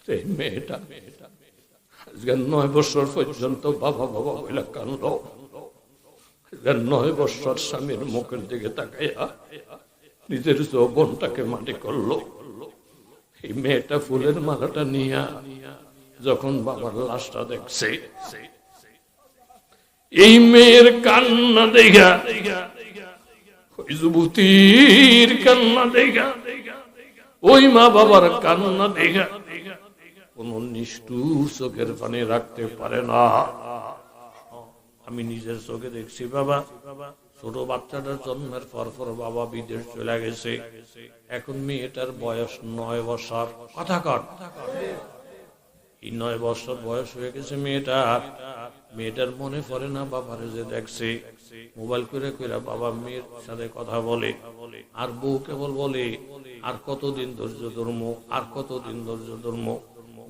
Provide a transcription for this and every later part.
এই মেয়েটা আজকে 9 বছর পর্যন্ত বাবা বাবা বলে কান্দ। 9 বছর স্বামীর মুখের দিকে তাকাইয়া নিজের যৌবনটাকে মাটি করলো। এই মেয়েটা ফুলের মালাটা নিয়া যখন বাবার লাশটা দেখছে, এই মেয়ের কান্না দেখা, ওই যুবতীর কান্না দেখা, ওই মা বাবার কান্না দেখা কোন নিষ্ঠুর চোখের পানি রাখতে পারে না। আমি নিজের চোখে দেখছি বাবা, ছোট বাচ্চাটার জন্মের পর বাবা বিদেশ চলে গেছে। এখন মেয়েটার বয়স 9 বছর। কথা কর, এই 9 বছর বয়স হয়ে গেছে মেয়েটার মনে পড়ে না বাবারে যে দেখছে। মোবাইল করে করে বাবা মেয়ের সাথে কথা বলে, আর বউ কেবল বলে আর কতদিন ধৈর্য ধর্ম, আর কতদিন ধৈর্য ধর্ম।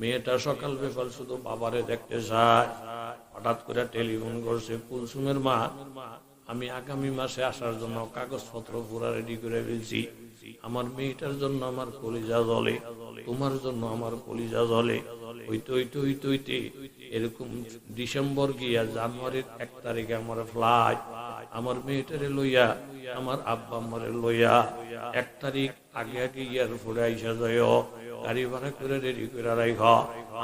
মেয়েটা সকাল বিকাল শুধু বাবারে দেখতে চায়। হঠাৎ করে টেলিফোন করছে, কুলসুমের মা, আমি আগামী মাসে আসার জন্য কাগজপত্র পুরা রেডি করে ফেলছি। আমার মেয়েটার জন্য আমার কলিজা জ্বলে, তোমার জন্য আমার কলিজা জ্বলে। হইতে এরকম ডিসেম্বর গিয়া জানুয়ারির 1 তারিখে আমার ফ্লাইট। আমার মেয়েটারে লইয়া, আমার আব্বা আমারে লইয়া 1 তারিখ আগে আগে এয়ারপোর্টে আইসা যায়। গাড়ি ভাড়া করে রেডি করে রাখ।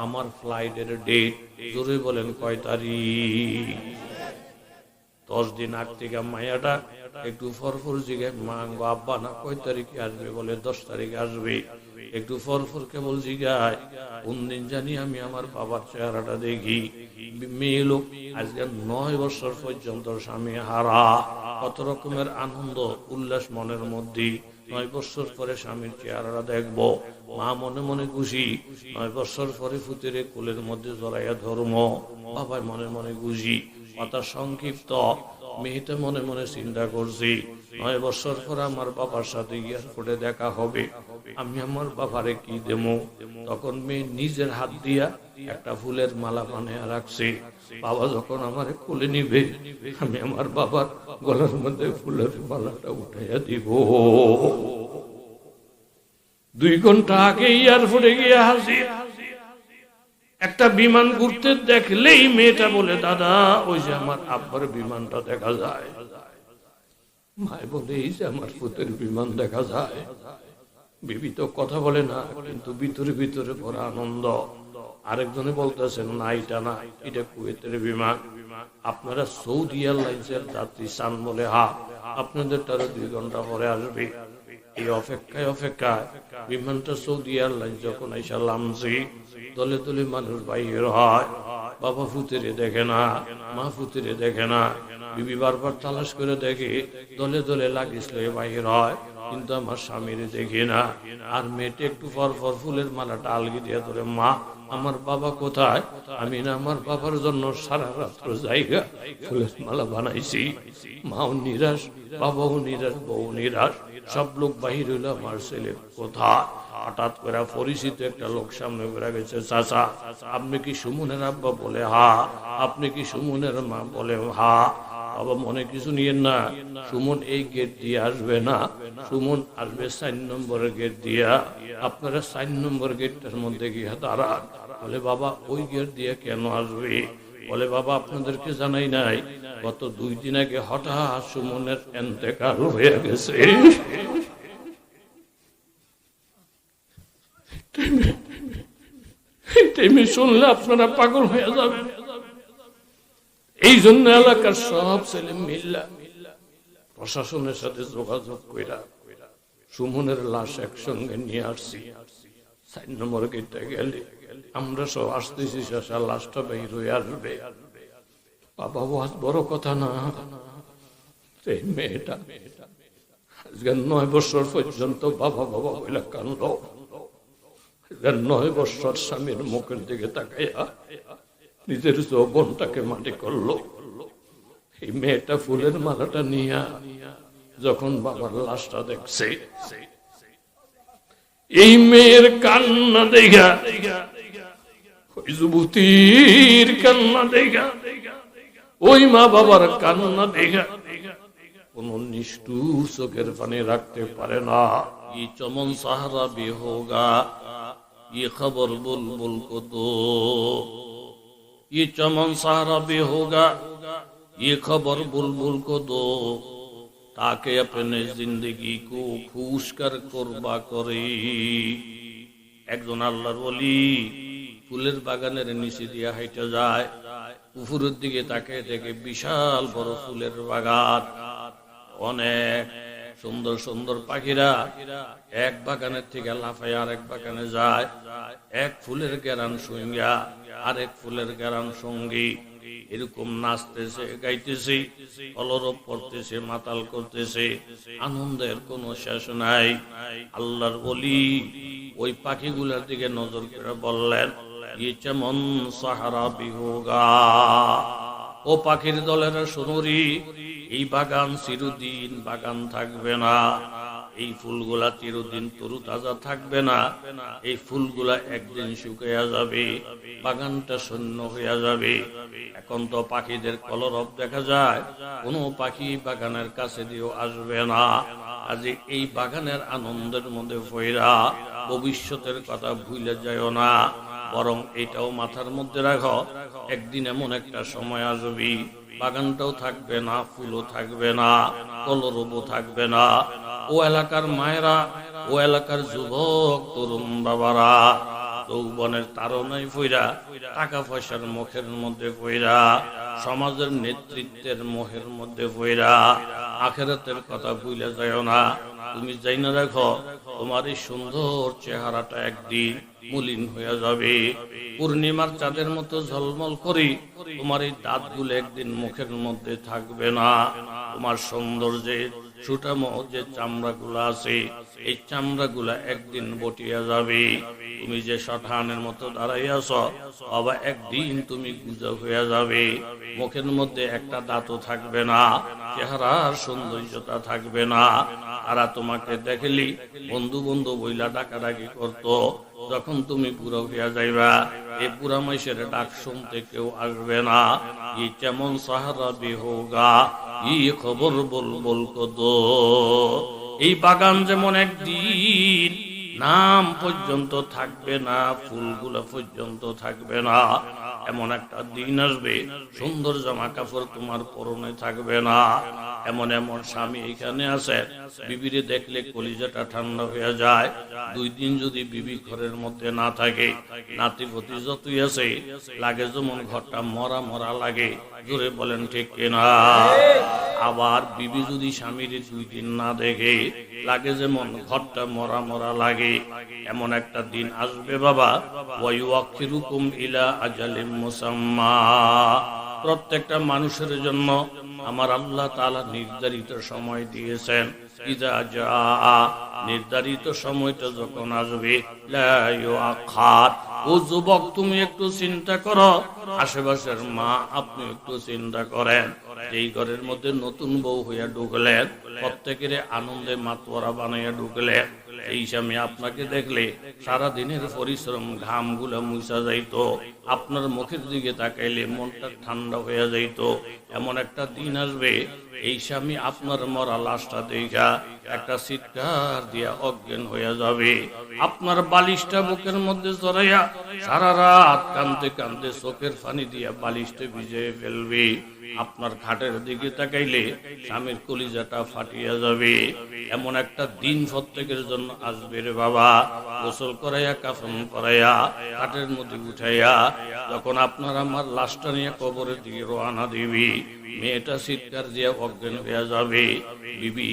আমার ফ্লাইটের ডেট জোরে বলেন কয় তারিখ? 10 দিন আগ থেকে মায়াটা একটু ফরফর জিগায়, মা গো আব্বা না কয় তারিখে আসবে? বলে 10 তারিখে আসবে। একটু ফরফর কেবল জিগায়, কোন দিন জানি আমি আমার বাবার চেহারাটা দেখি। মেয়ে লোক আজকে 9 বছর পর্যন্ত স্বামী হারা, কত রকমের আনন্দ উল্লাস মনের মধ্যে। 9 বছর পরে স্বামীর চেহারাটা দেখবো, মা মনে মনে খুশি। 9 বছর পরে ফুতেরে কোলের মধ্যে জড়াইয়া ধর্ম, বাবাই মনে মনে খুশি। কথা সংক্ষিপ্ত, মেয়েটা মনে মনে চিন্তা করছি 9 বছর পর আমার বাবার সাথে এয়ারপোর্টে দেখা হবে, আমি আমার বাবারে কি দেবো। তখন মেয়ে নিজের হাত দিয়া একটা ফুলের মালা বানিয়ে রাখছে। বাবা যখন আমার কোলে নিবে, আমি আমার বাবার গলার মধ্যে ফুলের মালাটা উঠাইয়া দিব। 2 ঘন্টা আগে এয়ারপোর্টে গিয়ে হাজির। একটা বিমান ঘুরতে দেখলেই মেয়েটা বলে, দাদা ওই যে আমার আব্বার বিমানটা দেখা যায়। মায় বলে, এই যে আমার পুতের বিমান দেখা যায়। বিবি তো কথা বলে না, কিন্তু ভিতরে ভিতরে বড় আনন্দ। আরেকজনে বলতেছেন, না এটা না, এটা কুয়েতের বিমান। আপনারা সৌদি এয়ারলাইন্সের যাত্রী চান? বলে হা, আপনাদের তারা 2 ঘন্টা পরে আসবে। এই অপেক্ষায় বিমানটা সৌদি এয়ারলাইন্স যখন আইসা নামছে, দলে দলে মানুষ বাহির হয়। বাবা ফুতেরে দেখে না, মা ফুতেরে দেখে না। বিবি বারবার তালাশ করে দেখে, দলে দলে লাগিস লয়ে বাহির হয়, কিন্তু আমার স্বামীরে দেখে না। আর মেয়েটা একটু পর পর ফুলের মালাটা আলগি দিয়ে ধরে, মা আমার বাবা কোথায়? আমি না আমার বাবার জন্য সারা রাত্র জায়গা ফুলের মালা বানাইছি। মাও নিরাশ, বাবাও নিরাশ, বউ নিরাশ, সব লোক বাহির হইল, আমার ছেলে কোথায়? হঠাৎ করে পরিচিত একটা লোক সামনে বেড়ে গেছে, চাচা আপনি কি সুমনের আব্বা? বলে হা। আপনি কি সুমনের মা? বলে হা। বাবা মনে কিছু নিয়েন না, সুমন এই গেট দিয়ে আসবে না, সুমন আসবে 4 নম্বরের গেট দিয়া। আপনারা 4 নম্বর গেটটার মধ্যে গিয়ে দাঁড়ান। বলে বাবা ওই গেট দিয়ে কেন আসবে? বলে বাবা আপনাদেরকে জানাই নাই, গত 2 দিন আগে হঠাৎ সুমনের ইন্তেকাল হয়ে গেছে। শুনলে আপনারা পাগল হয়ে যাবেন। এই জন্য এলাকার সব ছেলে মিল্লা প্রশাসনের সাথে যোগাযোগ কইরা সুমনের লাশ একসঙ্গে নিয়ে আসছি। 4 নম্বর গেটে গেলে আমরা সব আসতেছি, শেষা লাশটা বের হয়ে আসবে। বাবা ওয়াজ বড় কথা না। এই মেয়েটা আজকে 9 বছর পর্যন্ত বাবা বাবা বলে কান্দ। 9 বছর স্বামীর মুখের দিকে তাকাইয়া নিজের যৌবনটাকে মাটি করলো। এই মেয়েটা ফুলের মালাটা নিয়া যখন বাবার লাশটা দেখছে, এই মেয়ের কান্না দেখা, ওই যুবতীর কান্না দেখা, ওই মা বাবার কান্না দেখা কোন নিষ্ঠুর চোখের পানি রাখতে পারে না। ই চমন সাহারা भी होगा, ये खबर बुलबुल को दो, ये चमन सहारा भी होगा, ये खबर बुलबुल को दो, ताकि अपने जिंदगी को खुश कर कुर्बा करे। একজন আল্লাহর ওলি ফুলের বাগানের নিচে দিয়ে হাইটে যায়, উপরের দিকে তাকিয়ে দেখে বিশাল বড় ফুলের বাগান, অনেক সুন্দর সুন্দর পাখিরা এক বাগানের থেকে লাফায় আরেক বাগানে যায়, এক ফুলের ঘেরান সঙ্গা আরেক ফুলের ঘেরান সঙ্গী, এরকম নাচতেছে, গাইতেছে, কলরব করতেছে, মাতাল করতেছে, আনন্দের কোনো শেষ নাই। আল্লাহর ওলি ওই পাখিগুলোর দিকে নজর করে বললেন, ये चमन सहारा भी होगा, ও পাখির দলের শুনুরি, এই বাগান চিরদিন বাগান থাকবে না, এই ফুলগুলা চিরদিন তরু তাজা থাকবে না, এই ফুলগুলা একদিন শুকিয়ে যাবে, বাগানটা শূন্য হয়ে যাবে। এখন তো পাখিদের কলরব দেখা যায়, কোনো পাখি বাগানের কাছে দিয়েও আসবে না। আজ এই বাগানের আনন্দের মধ্যে ফইরা ভবিষ্যতের কথা ভুলে যায়ও না, বরং এটাও মাথার মধ্যে রাখো, একদিন এমন একটা সময় আসবে বাগানটাও থাকবে না, ফুলও থাকবে না, কলরবও থাকবে না। ও এলাকার মায়েরা, ও এলাকার যুবক তরুণ বাবারা, যৌবনের তারনায় ফইরা, টাকা পয়সার মুখের মধ্যে ফইরা, সমাজের নেতৃত্বের মোহের মধ্যে ফইরা আখিরাতের কথা ভুলে যাও না। তুমি যাই না রাখো, তোমার এই সুন্দর চেহারাটা একদিন মলিন হয়ে যাবে, পূর্ণিমার চাঁদের মতো ঝলমল করি তোমার এই দাঁতগুলো একদিন মুখের মধ্যে থাকবে না। তোমার সৌন্দর্যের সুটামো যে চামড়াগুলো আছে, এই চামড়াগুলা একদিন বটিয়া যাবে। তুমি যে শঠানের মতো দাঁড়াইয়াছ, বাবা একদিন তুমি গুজব হয়ে যাবে, মুখের মধ্যে একটা দাঁতও থাকবে না, চেহারার সৌন্দর্যতা থাকবে না। তারা তোমাকে দেখলি বন্ধু বন্ধু বইলা ডাকাডাকি করতো, যখন তুমি বুড়ো হইয়া যাইবা, এই বুড়া মাইশের ডাক শুনতে কেউ আসবে না। এই কেমন সাহারা বি হোগা, এই খবর বুলবুল কো দো। এই বাগান যেমন একদিন নাম পর্যন্ত থাকবে না, ফুলগুলো পর্যন্ত থাকবে না, এমন একটা দিন আসবে সুন্দর জামা কাপড় তোমার পরনে থাকবে না। এমন এমন স্বামী এখানে আছে, বিবিরে দেখলে কলিজাটা ঠান্ডা হয়ে যায়। 2 দিন যদি বিবি ঘরের মধ্যে না থাকে, নাতিপতি যতই আছে লাগে যেমন ঘরটা মরা মরা লাগে। জোরে বলেন ঠিক কিনা? আবার বিবি যদি স্বামীর 2 দিন না দেখে, লাগে যেমন ঘরটা মরা মরা লাগে। এমন একটা দিন আসবে বাবা, ওয়ায়ুআখিরুকুম ইলা আজালিম মুসাম্মা। প্রত্যেকটা মানুষের জন্য আমার আল্লাহ তাআলা নির্ধারিত সময় দিয়েছেন। ইজা জাআ, নির্ধারিত সময়টা যখন আসবে, লা ইউআখার। ও যুবক, তুমি একটু চিন্তা করো, আশেপাশের মা আপনি একটু চিন্তা করেন, এই ঘরের মধ্যে নতুন বউ হইয়া ঢুকলেন, প্রত্যেকের আনন্দে মাতোয়ারা বানাইয়া ঢুকলেন। এই স্বামী আপনাকে দেখলে সারা দিনের পরিশ্রম ঘাম গুলা মুছা যাইতো, আপনার মুখের দিকে তাকাইলে মনটা ঠান্ডা হয়ে যাইতো। এমন একটা দিন আসবে, এই স্বামী আপনার মরা লাশটা দেখা একটা চিৎকার দিয়া অজ্ঞান হয়ে যাবে। আপনার বালিশটা বুকের মধ্যে জড়াইয়া সারা রাত কাঁদতে কাঁদতে চোখের পানি দিয়া বালিশটা ভিজিয়ে ফেলবে। আপনার খাটের দিকে তাকাইলে স্বামীর কলিজাটা ফাটিয়া যাবে। এমন একটা দিন প্রত্যেকের জন্য আসবে রে বাবা। গোসল করাইয়া, কাফন করাইয়া, খাটের মধ্যে উঠাইয়া যখন আপনার আমার লাশটা নিয়ে কবরের দিকে রওনা দিবি, মেয়েটা চিৎকার দিয়ে অজ্ঞান হয়ে যাবে। বিবি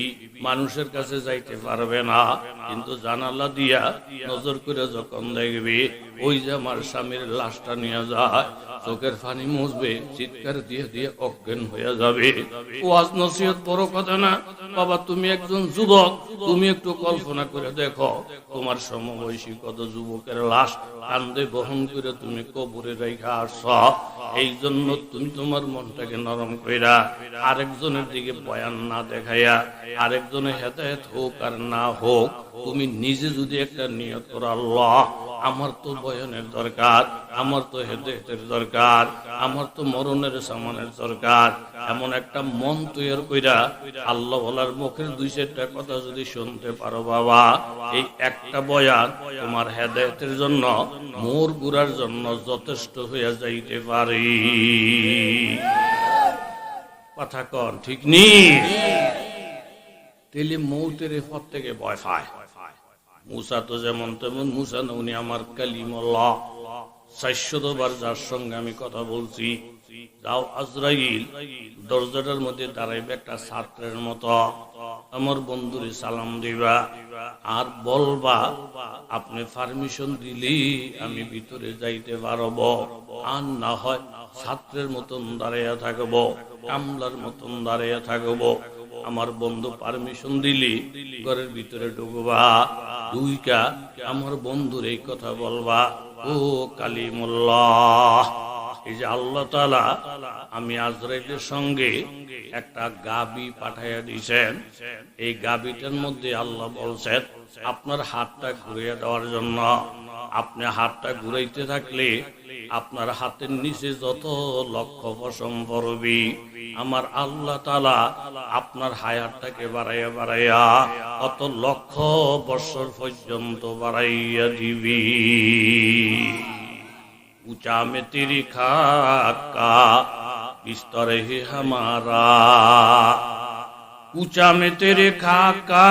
মানুষের কাছে যাইতে পারবে না, কিন্তু জানালা দিয়া নজর করে যখন দেখবে ওই যে আমার স্বামীর লাশটা নিয়ে যায়, চোখের পানি মুছবে, চিৎকার দিয়ে দিয়ে অজ্ঞান হয়ে যাবে। ওয়াজ নসিহত বড় কথা না বাবা, তুমি একজন যুবক, তুমি একটু কল্পনা করে দেখো, তোমার সমবয়সী কত যুবকের লাশ কান্দে বহন করে তুমি কবরে রেখা আসছ। এই জন্য তুমি তোমার মনটাকে নরম কইরা আরেকজনের দিকে বয়ান না দেখাইয়া, আরেকজনের হেদায়েত হোক আর না হোক, তুমি নিজে যদি একটা নিয়ত করো, আল্লাহ আমার তো বয়ানের দরকার, আমার তো হেদায়েতের দরকার, আমার তো মরণের সামানের দরকার, এমন একটা মন তৈরি কইরা আল্লাহ ওয়ালার মুখের দুই চারটা কথা যদি শুনতে পারো বাবা, এই একটা বয়ান তোমার হেদায়েতের জন্য, মোর গুড়ার জন্য যথেষ্ট হইয়া যাইতে পারে। কথা কন ঠিক নি? তেলে মৌতের পথ থেকে ভয় পায়। মুসা তো যেমন তেমন মুসা না, উনি আমার কালিমুল্লাহ। 400 বার যার সঙ্গে আমি কথা বলছি, যাও আজরাইল দরজাটার মধ্যে দাঁড়াইবে একটা ছাত্রের মতো, আমার বন্ধুরে সালাম দিবা আর বলবা আপনি পারমিশন দিলি আমি ভিতরে যাইতে পারবো, আর না হয় ছাত্রের মতন দাঁড়াইয়া থাকবো, কামলার মতন দাঁড়াইয়া থাকবো। আমার বন্ধু পারমিশন দিলি ঘরের ভিতরে ঢুকবা, দুইকা আমার বন্ধুর এই কথা বলবা, ও কালিমুল্লাহ, এই যে আল্লাহ তাআলা আমি আজরাইলের সঙ্গে একটা গাবি পাঠাইয়া দিয়েছেন, এই গাবিটার মধ্যে আল্লাহ বলছেন আপনার হাতটা ঘুরিয়ে দেওয়ার জন্য। আপনি হাতটা ঘুরাইতে থাকলে আপনার হাতের নিচে যত লক্ষ পশম পড়বি, আমার আল্লাহ তাআলা আপনার হায়াতটাকে বাড়াইয়া বাড়াইয়া কত লক্ষ বছর পর্যন্ত বাড়াইয়া দিবি। ऊंचा में तेरी खाका बिस्तर है हमारा, ऊंचा में तेरे खाका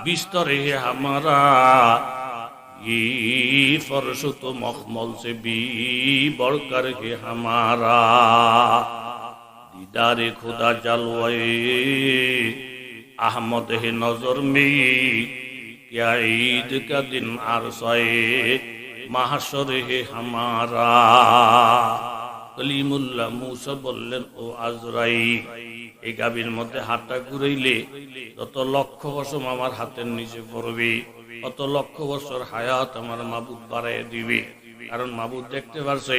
बिस्तर है हमारा, ये फर्श तो मखमल से भी बढ़कर है हमारा, दीदारे खुदा जलवाए अहमद है नजर में, क्या ईद का दिन अरसाए মাহশর হে হামারা। কলিমুল্লাহ মুসা বললেন, ও আজরাইল, এই গাভীর মধ্যে হাতটা ঘুরাইলে যত লক্ষ বছর আমার হাতের নিচে পড়বে, অত লক্ষ বছর হায়াত আমার মাবুদ বাড়াইয়া দিবে। কারণ মাবুদ দেখতে পারছে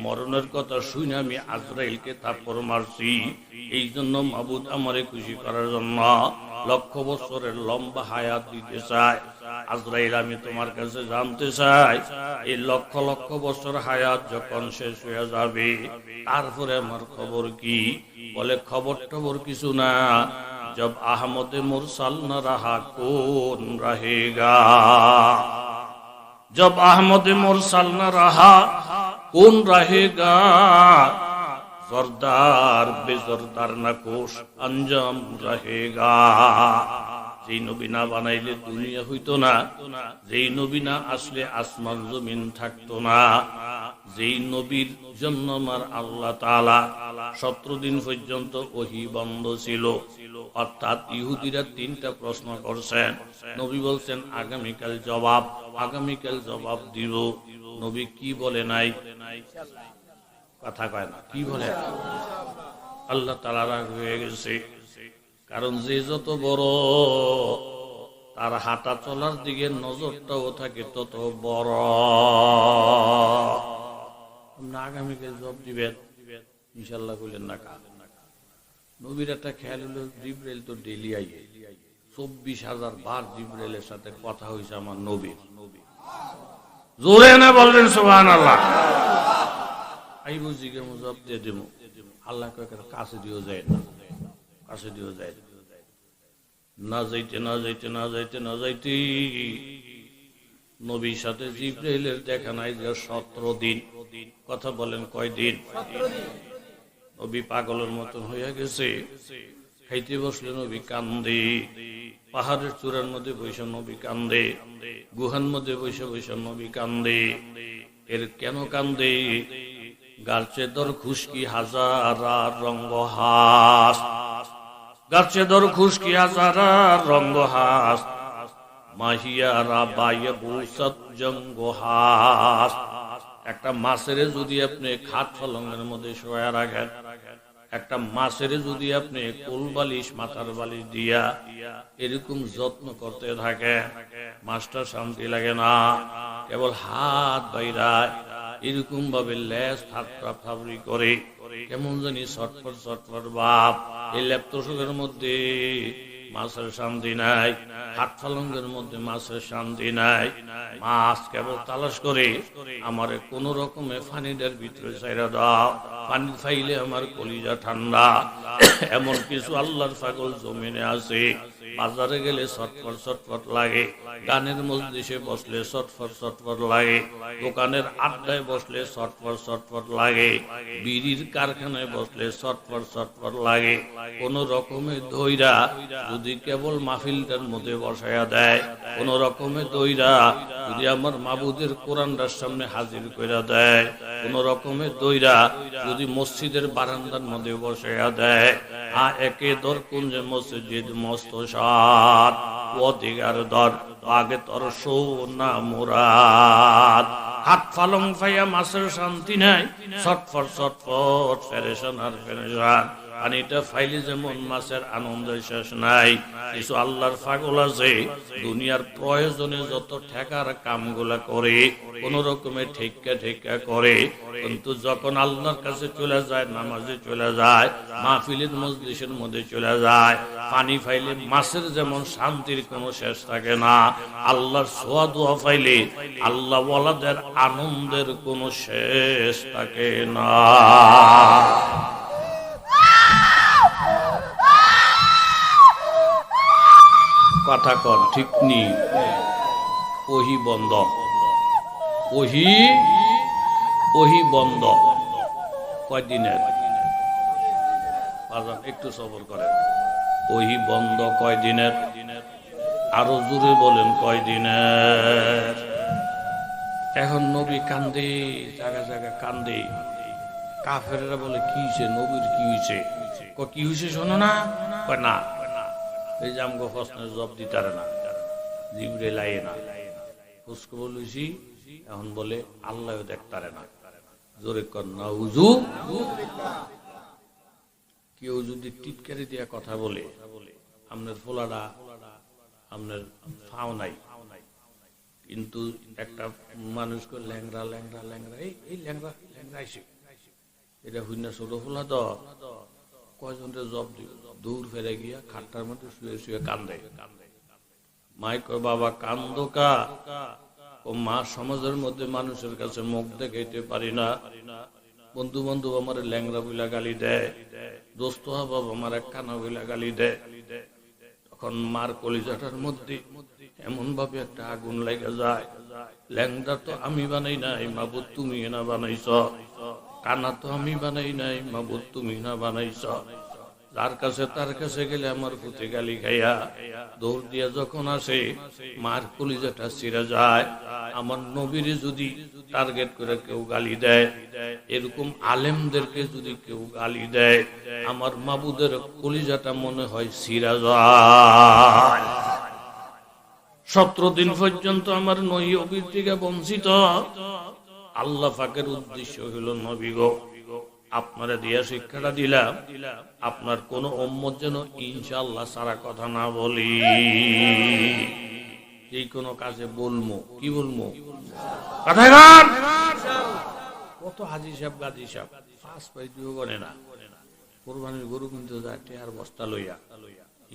মরণের কথা শুনে আমি আজরাইলকে থাপ্পড় মারছি, এই জন্য মাবুদ আমারে খুশি করার জন্য লক্ষ বছরের লম্বা হায়াত দিতে চায়। আজরাইল, আমি তোমার কাছে জানতে চাই, এই লক্ষ লক্ষ বছর হায়াত যখন শেষ হয়ে যাবে তারপরে আমার খবর কি? বলে খবর টবর কিছু না, जब अहमद मुरसल न रहा कौन रहेगा, जब अहमद मुरसल न रहा कौन रहेगा, जोरदार बेजोरदार नकोश अंजाम रहेगा। যেই নবী না বানাইলে দুনিয়া হইতো না, যেই নবী না আসলে আসমান জমিন থাকতো না, যেই নবীর জন্য আমার আল্লাহ তাআলা 17 দিন পর্যন্ত ওহী বন্ধ ছিল। অর্থাৎ ইহুদিরা 3টা প্রশ্ন করছেন, নবী বলছেন আগামীকাল জবাব, আগামীকাল জবাব দিব। নবী কি বলে নাই? কথা কয় না, কি বলে? আল্লাহ তাআলা রাগ হয়ে গেছে। কারণ যে যত বড় তার হাঁটা চলার দিকে নজরটাও থাকে তত বড়। আগামীকাল জবাব দিবেন ইনশাল্লাহ বললেন না। নবীর একটা খেয়াল হলো, জিবরাইল তো ডেলি আইয়ে, 24,000 বার জিবরাইলের সাথে কথা হয়েছে আমার নবীর। জোরে না বলবেন সুবহানাল্লাহ। আই বুঝি কে জবাব দিয়ে দেব, আল্লাহ কাছে দিয়েও যায় না, কাছে দিয়েও যায় না, যাইতে না যাইতে না যাইতে না যাইতে নবীর সাথে জিবরাইলের দেখা নাই যে 17 দিন। কথা বলেন কয়দিন? নবী পাগলের মতন হয়ে গেছে। খাইতে বসলে নবী কান্দে, পাহাড়ের চূড়ার মধ্যে বসে নবী কান্দে, গুহার মধ্যে বসে বসে নবী কান্দে। এর কেন কান্দে? গারচে দর খুশকি হাজারা রঙ্গ হাস, গারচে দর খুশকি হাজারা রঙ্গ হাস, মাহিয়ারা বায়ে বুসত জঙ্গ হাস। একটা মাছের যদি আপনি খাট ফলঙ্গের মধ্যে শোয়া রাখেন, একটা মাছের যদি আপনি কোল বালিশ মাথার বালিশ দিয়া এরকম যত্ন করতে থাকে, মাছটা শান্তি লাগে না। কেবল হাত বাইরায় এরকম ভাবে লেজ থাপড়ি করে কেমন জানি ছটফট ছটফট ভাব। এই ল্যাপটপের মধ্যে মাছের শান্তি নাই, হাত পালঙ্গের মধ্যে মাছের শান্তি নাই। মাছ কেবল তালাশ করে আমারে কোন রকমে পানিটার ভিতরে ছাইরা দাও, পানি খাইলে আমার কলিজা ঠান্ডা। এমন কিছু আল্লাহর পাগল জমিনে আছে, বাজারে গেলে ছটফট ছটফট লাগে, গানের মজলিসে বসলে ছটফট ছটফট লাগে, দোকানের আড্ডায় বসলে ছটফট ছটফট লাগে, বিড়ির কারখানায় বসলে ছটফট ছটফট লাগে। কোন রকমে দইরা যদি কেবল মাহফিলটার মধ্যে বসায়া দেয়, কোন রকমে দইরা যদি আমার মাবুদের কোরআনটার সামনে হাজির করে দেয়, কোন রকমে দইরা যদি মসজিদের বারান্দার মধ্যে বসায়া দেয়, একে দর কুঞ্জে মসজিদ মস্ত সাত ও দিগার দর আগে তোর সোনা মুরাদ। হাত পালং পাইয়া মাছের শান্তি নাই, ছটফট ছটফট ফেরেশান আর ফেরেশান। পানিটা ফাইলে যেমন মাছের আনন্দের শেষ নাই। কিছু আল্লাহর পাগল আছে দুনিয়ার প্রয়োজনে যত ঠেকার কামগুলা করে, কোন রকমে ঠেকা ঠেকা করে, কিন্তু যখন আল্লাহর কাছে চলে যায়, নামাজে চলে যায়, মাহফিলের মজলিসের মধ্যে চলে যায়, পানি ফাইলে মাছের যেমন শান্তির কোনো শেষ থাকে না, আল্লাহর সোয়া দোয়া ফাইলে আল্লাহ ওয়ালাদের আনন্দের কোনো শেষ থাকে না। কথা কর ঠিক নি? ওহি বন্ধ, ওহি বন্ধ। কয়দিনের? একটু সবর করেন। ওহি বন্ধ কয়দিনের? আরো জোরে বলেন কয়দিনের? এখন নবী কান্দে, জায়গা জায়গা কান্দে। কাফেররা বলে কি হয়েছে, নবীর কি হয়েছে? কি হয়েছে শোনো না? না, এই যে আমগো প্রশ্নের জবাব দিতারে না, জিবরিল আইয়ে না, খোঁজখবর লইছি, এখন বলে আল্লাহ দেখতারে না। জোরে কর না হুজু। কেউ যদি টিটকারি দিয়া কথা বলে, আপনার ফোলাটা আপনার ফাও নাই, কিন্তু একটা মানুষকে ল্যাংরা ল্যাংরা ল্যাংরা, এই ল্যাংরা ল্যাংরা আইসে, এটা হইনা ছোট ফোলা তো কয়জনটা জব দিব, দূর ফেরে গিয়া খাটটার মধ্যে শুয়ে শুয়ে কান্দে। মাই কয় বাবা কান্দো কা? ও মা সমাজের মধ্যে মানুষের কাছে মুখ দেখাইতে পারি না, বন্ধু বান্ধব আমার ল্যাংরা বইলা গালি দেয়, দোস্ত বাবা আমার এক কানা বইলা গালি দেয়। তখন মার কলিজাটার মধ্যে এমন ভাবে একটা আগুন লেগে যায়, ল্যাংরা তো আমি বানাই নাই মাবুদ তুমি না বানাইছ, কানা তো আমি বানাই নাই মাবুদ তুমি না বানাইছ। যার কাছে তার কাছে গেলে আমার পুঁতে গালি খাইয়া দৌড় দিয়া যখন আসে, মার কলিজাটা ছিঁড়ে যায়। আমার নবীরে যদি টার্গেট করে কেউ গালি দেয়, এরকম আলেমদেরকে যদি কেউ গালি দেয়, আমার মাবুদের কলিজাটা মনে হয় ছিঁড়ে যায়। 17 দিন পর্যন্ত আমার নবীর থেকে বঞ্চিত। আল্লাহ পাকের উদ্দেশ্য হলো নবী গো, আপনারা দিয়া শিক্ষাটা দিলাম, আপনার কোন উম্মত যেন ইনশাআল্লাহ সারা কথা না বলি। এই কোন কাজে বলবো, কি বলবো? কত হাজি সাহেব গাজী সাহেব 5 পয়সাও গনে না, কোরবানির গরু কিনতে যায় টেয়ার বস্তা লইয়া।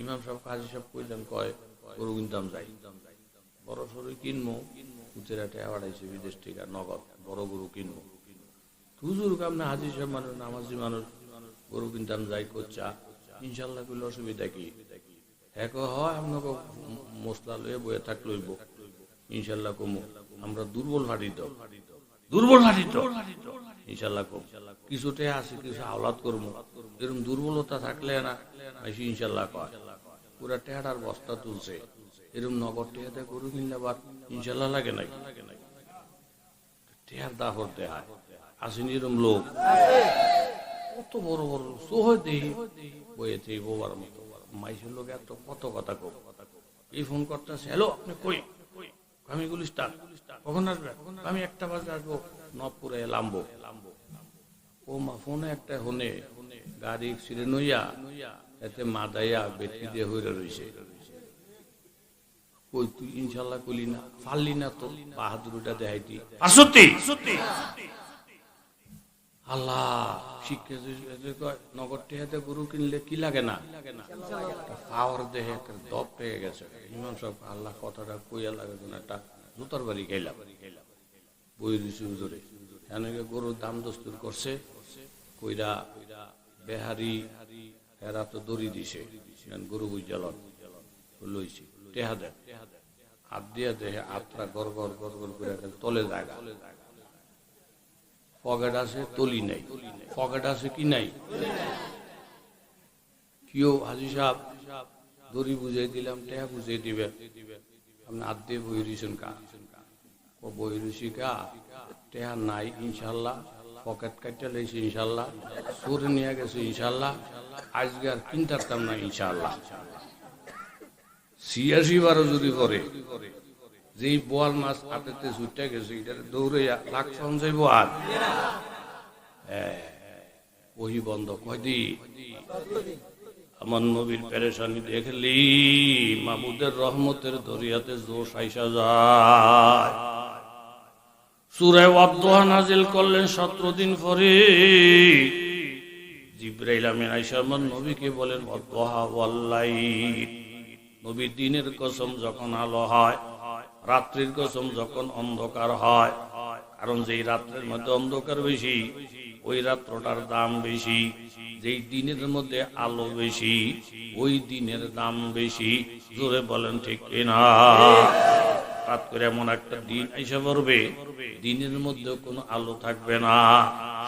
ইমাম সাহেব কাজী সাহেব কইলেন, কয় গরু কিনতাম যাই, বড় সরু কিনবো, পুতেরা টেয়া বাড়াইছে বিদেশ থেকে নগদ, বড় গরু কিনবো। হুজুর কামনা হাজি সাহেব মানুষ, নামাজি মানুষ, গরু কিনতাম যাই করছা, ইনশাল্লাহ করলে অসুবিধা কি? এক হয় আপনাকে মশলা লয়ে বয়ে থাক লইব, ইনশাল্লাহ কমো। আমরা দুর্বল হাঁটি তো, দুর্বল হাঁটি তো, ইনশাল্লাহ কম। কিছুতে আছে কিছু আওলাদ করবো, এরকম দুর্বলতা থাকলে না ইনশাল্লাহ কয়। পুরা টেহাটার বস্তা তুলছে, এরকম নগদ টেহাতে গরু কিনলে আবার ইনশাল্লাহ লাগে নাই, টেহার দা করতে হয়। আসেনি এরকম লোক, কত বড় বড় সোহে দেহি বইয়েছে বোবার মতো, মাইসের লোক এত কত কথা কব। এই ফোন করতেছে, হ্যালো আপনি কই? আমি গুলিস্তান, কখন আসবেন? আমি 1টা বাজে আসবো, নবপুরে লাম্বো। ও মা ফোনে একটা হনে গাড়ি ছিঁড়ে নইয়া এতে মাদাইয়া বেটি দিয়ে হইরে রয়েছে। কই তুই ইনশাল্লাহ কলি না, পারলি না তো বাহাদুরটা দেখাইতি। আল্লাহ শিক্ষা নগদ টেহাতে গরু কিনলে কি লাগে না পাওয়ার দেহে একটা দপ পেয়ে গেছে ইমাম সাহেব আল্লাহ কথাটা কইয়া লাগে না একটা জুতার বাড়ি খাইলাম বই দিছি ধরে এনেকে গরুর দাম দস্তুর করছে কইরা বেহারি এরা তো দড়ি দিছে গরু বুঝালন লইছি টেহা দেন হাত দিয়া দেহে আত্রা গড় গড় গড় গড় করে তলে জায়গা পকেট আছে তলি নাই পকেট আছে কি নাই কেউ হাজি সাহেব দড়ি বুঝাই দিলাম টেহা বুঝাই দিবে আপনি হাত দিয়ে বই দিয়েছেন কা ও বই রুচি কা টেহা নাই ইনশাল্লাহ পকেট কাটতে লেছি ইনশাল্লাহ সুর নিয়ে গেছে ইনশাল্লাহ আজকে আর কিনতাম না ইনশাল্লাহ 86 বারও যদি করে যেই বোয়াল মাছ হাতেতে ছুটে গেছে এটা দৌড়ে লাখ সঞ্চয় বোয়াল ওই বন্ধ কয়দি আমার নবীর পেরেশানি দেখলি মাহমুদের রহমতের দরিয়াতে জোশ আইসা যায় সূরা ওয়াদদুহা নাজিল করলেন 17 দিন পরে জিবরাইল আমিন আয়েশা আমার নবীকে বলেন ওয়াদদুহা ওয়াল লাইল নবী দিনের কসম যখন আলো হয় রাত্রির কসম যখন অন্ধকার হয় কারণ যেই রাত্রের মধ্যে অন্ধকার বেশি ওই রাত্রটার দাম বেশি যেই দিনের মধ্যে আলো বেশি ওই দিনের দাম বেশি জোরে বলেন ঠিক কিনা রাত করে এমন একটা দিন এসে পড়বে দিনের মধ্যে কোনো আলো থাকবে না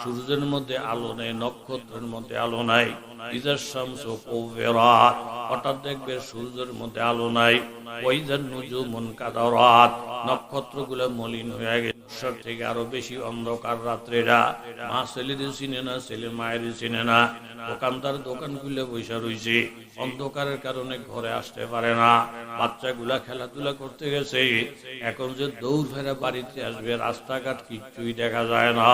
সূর্যের মধ্যে আলো নেই নক্ষত্রের মধ্যে আলো নাই ইজার শামসু কুবিরাত হঠাৎ দেখবে সূর্যের মধ্যে আলো নাই ওয়াইজান নুজুমুন কাদারাত নক্ষত্রগুলো মলিন হয়ে গেছে সব থেকে আরো বেশি অন্ধকার রাত্রিরা মা ছেলেদের চিনে না ছেলে মায়ের চিনে না দোকানদার দোকান খুলে বসে রয়েছে অন্ধকারের কারণে ঘরে আসতে পারে না বাচ্চাগুলা খেলাধুলা করতে গেছে এখন যে দৌড় ফেরা বাড়িতে আসবে রাস্তাঘাট কিচ্ছুই দেখা যায় না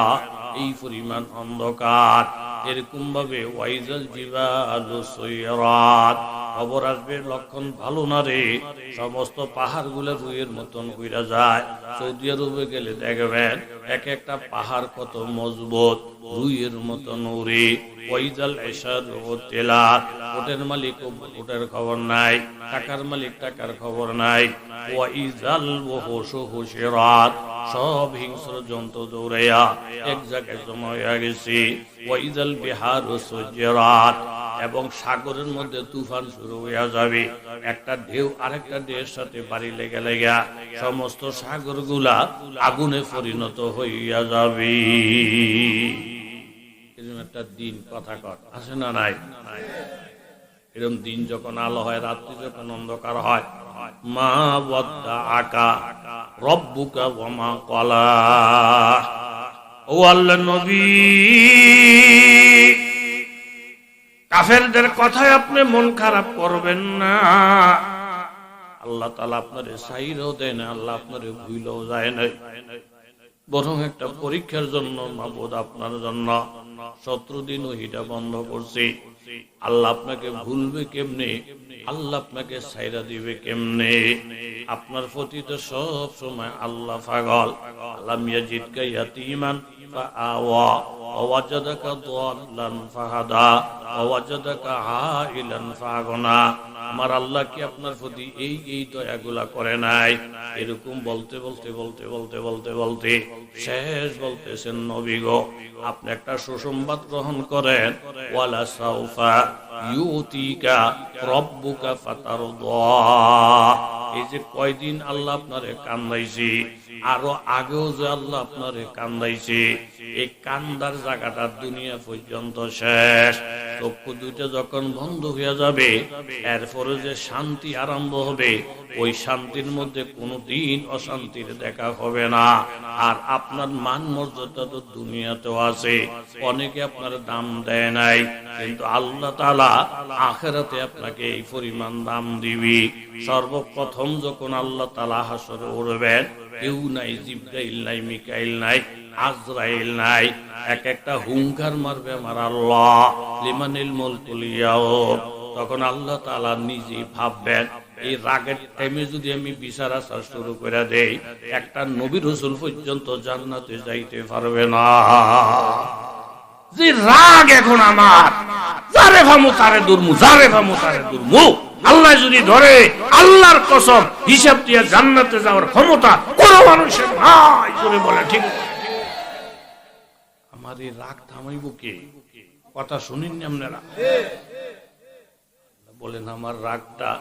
এই পরিমাণ অন্ধকার এরকম ভাবে ওয়াইজাল জিবালু সুয়রাত খবর আসবে লক্ষণ ভালো না রে সমস্ত পাহাড় গুলা রুইয়ের মতন কইরা যায় সৌদি আরবে গেলে দেখবেন এক একটা পাহাড় কত মজবুত রুইয়ের মতন উড়ে ওয়াইজাল ইশার ওতেলাত ওটের মালিক ওটের খবর নাই টাকার মালিক টাকার খবর নাই ওয়াইজাল ওহুশু হুশিরাত সব হিংস্র জন্তু দৌড়াইয়া এক জায়গায় জমা হয়ে গেছে ওয়াইজাল বিহারু সুজিরাত এবং সাগরের মধ্যে তুফান শুরু হয়ে যাবে একটা ঢেউ আরেকটা ঢেউয়ের সাথে বাড়ি লেগে লেগে সমস্ত সাগরগুলা আগুনে পরিণত হইয়া যাবে এরকম একটা দিন কথা কর আছে না নাই এরকম দিন যখন আলো হয় রাত্রি যখন অন্ধকার হয় মা ওয়াদ্দা আকা রব্বুকা ওয়া মা ক্বালা ও আল্লাহর নবী কাফেরদের কথায় আপনি মন খারাপ করবেন না আল্লাহ তাআলা আপনারে সাইরও দেয় না আল্লাহ আপনারে ভুলেও যায় না বরং একটা পরীক্ষার জন্য মাবুদ আপনার জন্য 17 দিন ওহিটা বন্ধ করছে আল্লাহ আপনাকে ভুলবে কেমনে আল্লাহ আপনাকে সাইরা দিবে কেমনে আপনার প্রতি তো সব সময় আল্লাহ পাগল আলাম ইয়াজিদকা ইয়াতীমান ফাআওয়া ওয়াজাদাকা দাল্লান ফাহাদা ওয়াজাদাকা আইলান ফাগনা আমার আল্লাহ কি আপনার প্রতি এই দয়াগুলা করে নাই এরকম বলতে বলতে বলতে বলতে বলতে বলতে শেষ বলতেছেন নবী গো আপনি একটা সুসংবাদ গ্রহণ করেন ওয়ালা সাউফা ইউতিকা রাব্বুকা ফাতারদা এই যে কয়দিন আল্লাহ আপনারে কান্দাইছে আরো আগেও যে আল্লাহ আপনারে কান্দাইছে এই কান্দার জায়গাটা দুনিয়া পর্যন্ত শেষ চক্ষু দুইটা যখন বন্ধ হয়ে যাবে এরপরে যে শান্তি আরম্ভ হবে ওই শান্তির মধ্যে কোনোদিন অশান্তির দেখা হবে না আর আপনার মান মর্যাদা তো দুনিয়াতেও আছে অনেকে আপনার দাম দেয় নাই কিন্তু আল্লাহ তাআলা আখিরাতে আপনাকে এই পরিমাণ দাম দিবে সর্বপ্রথম যখন আল্লাহ তাআলা হাসরে উঠবেন কেউ নাই জিবরাইল নাই মিকাইল নাই আজরাইল নাই এক একটা হুঙ্কার মারবে আমার আল্লাহ লিমানিল মুলকুল ইয়াউম তখন আল্লাহ তাআলা নিজে ভাববেন এই রাগের টাইমে যদি আমি বিচার আচার শুরু করে দেই একটা নবী রাসূল পর্যন্ত জান্নাতে যাইতে পারবে না যে রাগ এখন আমার, যারে ভামু তারে দুর্মু, যারে ভামু তারে দুর্মু। আল্লাহ যদি ধরে, আল্লাহর কসম, হিসাব দিয়ে জান্নাতে যাওয়ার ক্ষমতা কোন মানুষের নাই। করে বলে ঠিক। আমার এই রাগ থামাইব কে? কথা শুনিনি আপনারা? বলেন আমার রাগটা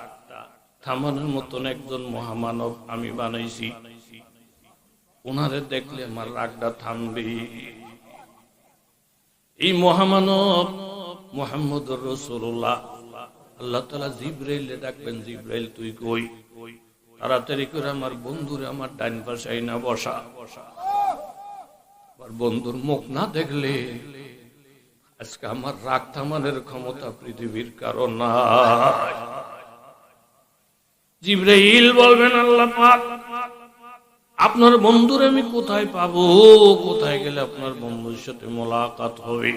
থামানোর মতন একজন মহামানব আমি বানাইছি, ওনারে দেখলে আমার রাগটা থামবে। এই মহামানব মুহাম্মদুর রাসূলুল্লাহ। আল্লাহ তাআলা জিবরাইলে ডাকবেন, জিবরাইল তুই কই? তাড়াতাড়ি করে আমার বন্ধুরে আমার ডান পাশে আইনা বসা। আমার বন্ধুর মুখ না দেখলে আজকে আমার রাগ থামানোর ক্ষমতা পৃথিবীর কারো নাই। জিবরাইল বলবেন আল্লাহ পাক আপনার বন্ধুর আমি কোথায় পাবো? কোথায় গেলে আপনার বন্ধুর সাথে মোলাকাত হবে?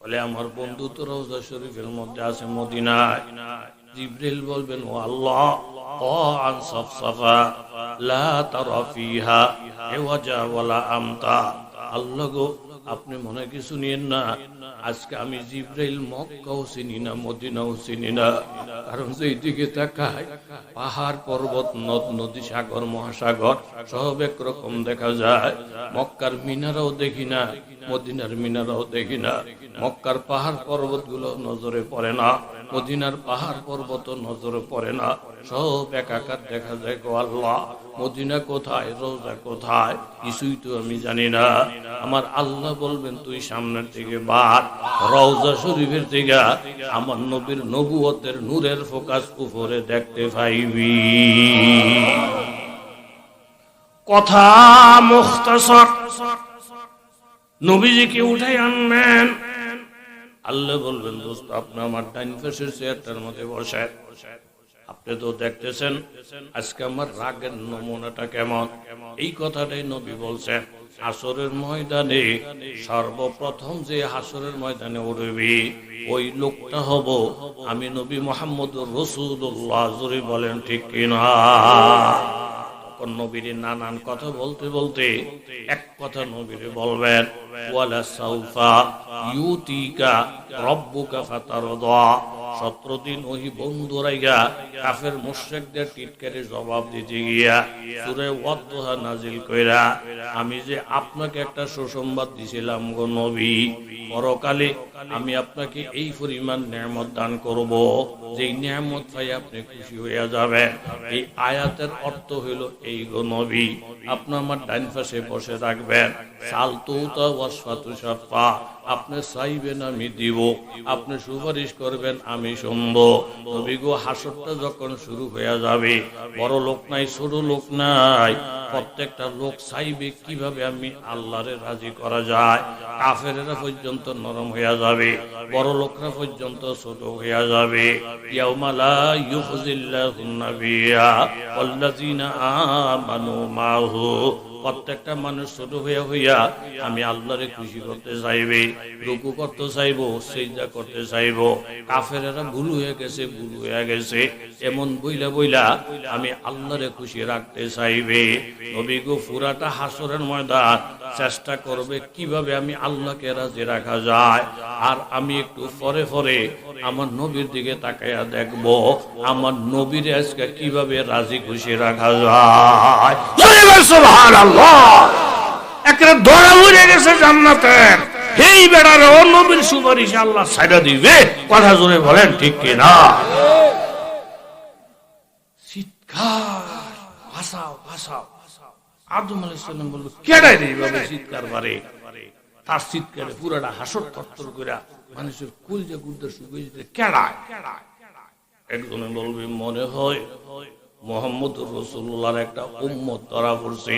বলে আমার বন্ধু তো রওজা শরীফের মধ্যে আছে মদিনায়। জিবরাইল বলবেন ও আল্লাহ আন সাফসাফা লা তারা ফিহা ওয়াজা ওয়ালা আমতা। আল্লাহ গো আপনি মনে কিছু নিয়েন না, আজকে আমি জিবরাইল মক্কাও চিনি না, মদিনাও চিনি না। কারণ যেই দিকে তাকাই পাহাড় পর্বত নদ নদী সাগর মহাসাগর সব একরকম দেখা যায়। মক্কার মিনারাও দেখি না, মদিনার মিনারাও দেখি না। মক্কার পাহাড় পর্বত গুলো নজরে পড়ে না, মদিনার পাহাড় পর্বত নজরে পড়ে না, সব একাকার দেখা যায়। গো আল্লাহ মদিনা কোথায়, রওজা কোথায়, কিছুই তো আমি জানি না। আমার আল্লাহ বলবেন তুই সামনের দিকে বাদ, রওজা শরীফের দিকে আমার নবীর নবুয়তের নূরের ফোকাস উপরে দেখতে পাইবি। কথা মুখতাসর। নবীজিকে উঠাই আনবেন। আল্লাহ বলবেন দোস্ত আপনি আমার ডাইন পাশের চেয়ারটার মধ্যে বসেন। আপনি তো দেখতেছেন আজকে আমার রাগের নমুনাটা কেমন। এই কথাটাই নবী বলছেন। হাসরের ময়দানে সর্বপ্রথম যে হাসরের ময়দানে উঠবে ওই লোকটা হব আমি নবী মুহাম্মদুর রাসূলুল্লাহ। জোরে বলেন ঠিক কিনা? তখন নবীর নানান কথা বলতে বলতে এক কথা নবীরে বলবেন ওয়ালা সাউফা ইউতিকা রব্বুকা ফাতারদা। 17 দিন ওই বন্ধুরাইয়া কাফের মুশরিকদের টিটকারে জবাব দিতে গিয়া সূরা ওয়াদহা নাজিল কইরা আমি যে আপনাকে একটা সুসংবাদ দিছিলাম গো নবী, পরকালে আমি আপনাকে এই পরিমাণ নিয়ামত দান করব যেই নিয়ামত পাই আপনি খুশি হয়ে যাবেন। এই আয়াতের অর্থ হইল এই গো নবী আপনি আমার ডান পাশে বসে থাকবেন। সালতুতা ওয়াসফাতু শাফা, আপনি চাইবেন আমি দিব, আপনি সুপারিশ করবেন আমি শুনবো। নবী গো হাসরটা যখন শুরু হয়ে যাবে, বড় লোক নাই ছোট লোক নাই, প্রত্যেকটা লোক চাইবে কিভাবে আমি আল্লাহরে রাজি করা যায়। কাফেরেরা পর্যন্ত নরম হয়ে যাবে, বড় লোকরা পর্যন্ত ছোট হয়ে যাবে। ইয়াউমা লা ইউখজিল্লাহুন নাবিয়্যা ওয়াল্লাযিনা আমানু মাহু, প্রত্যেকটা মানুষ ছোট হইয়া আমি আল্লাহরে খুশি করতে চাইবে, রুকু করতে চাইবো, সিজদা করতে চাইবো। কাফেরেরা ভুল হয়ে গেছে এমন বইলা বইলা আমি আল্লাহরে খুশি রাখতে চাইবে। নবী গো পুরাটা হাসরের ময়দান চেষ্টা করবে কিভাবে আমি আল্লাহকে রাজি রাখা যায়। আর আমি একটু পরে পরে আমার নবীর দিকে তাকাইয়া দেখবো আমার নবীর আজকে কিভাবে রাজি খুশি রাখা যায়। সুবহানাল্লাহ, একটা দড়া উড়ে গেছে জান্নাতের। এই বেড়ার ও নবীর সুপারিশ আল্লাহ ছাইড়া দিবে। কথা জোরে বলেন ঠিক কিনা? চিৎকার ভাসাও ভাসাও। আদম আলাইহিস সালাম বলল কেডাই রে এইভাবে চিৎকার করে? তার চিৎকারে পুরাটা হাসর থরথর কইরা মানুষের কলিজা গুর্দা শুকিয়ে যেতে কেডায়। একজনে বলবে মনে হয় মুহাম্মদুর রাসূলুল্লাহর একটা উম্মত ধরা পড়ছে।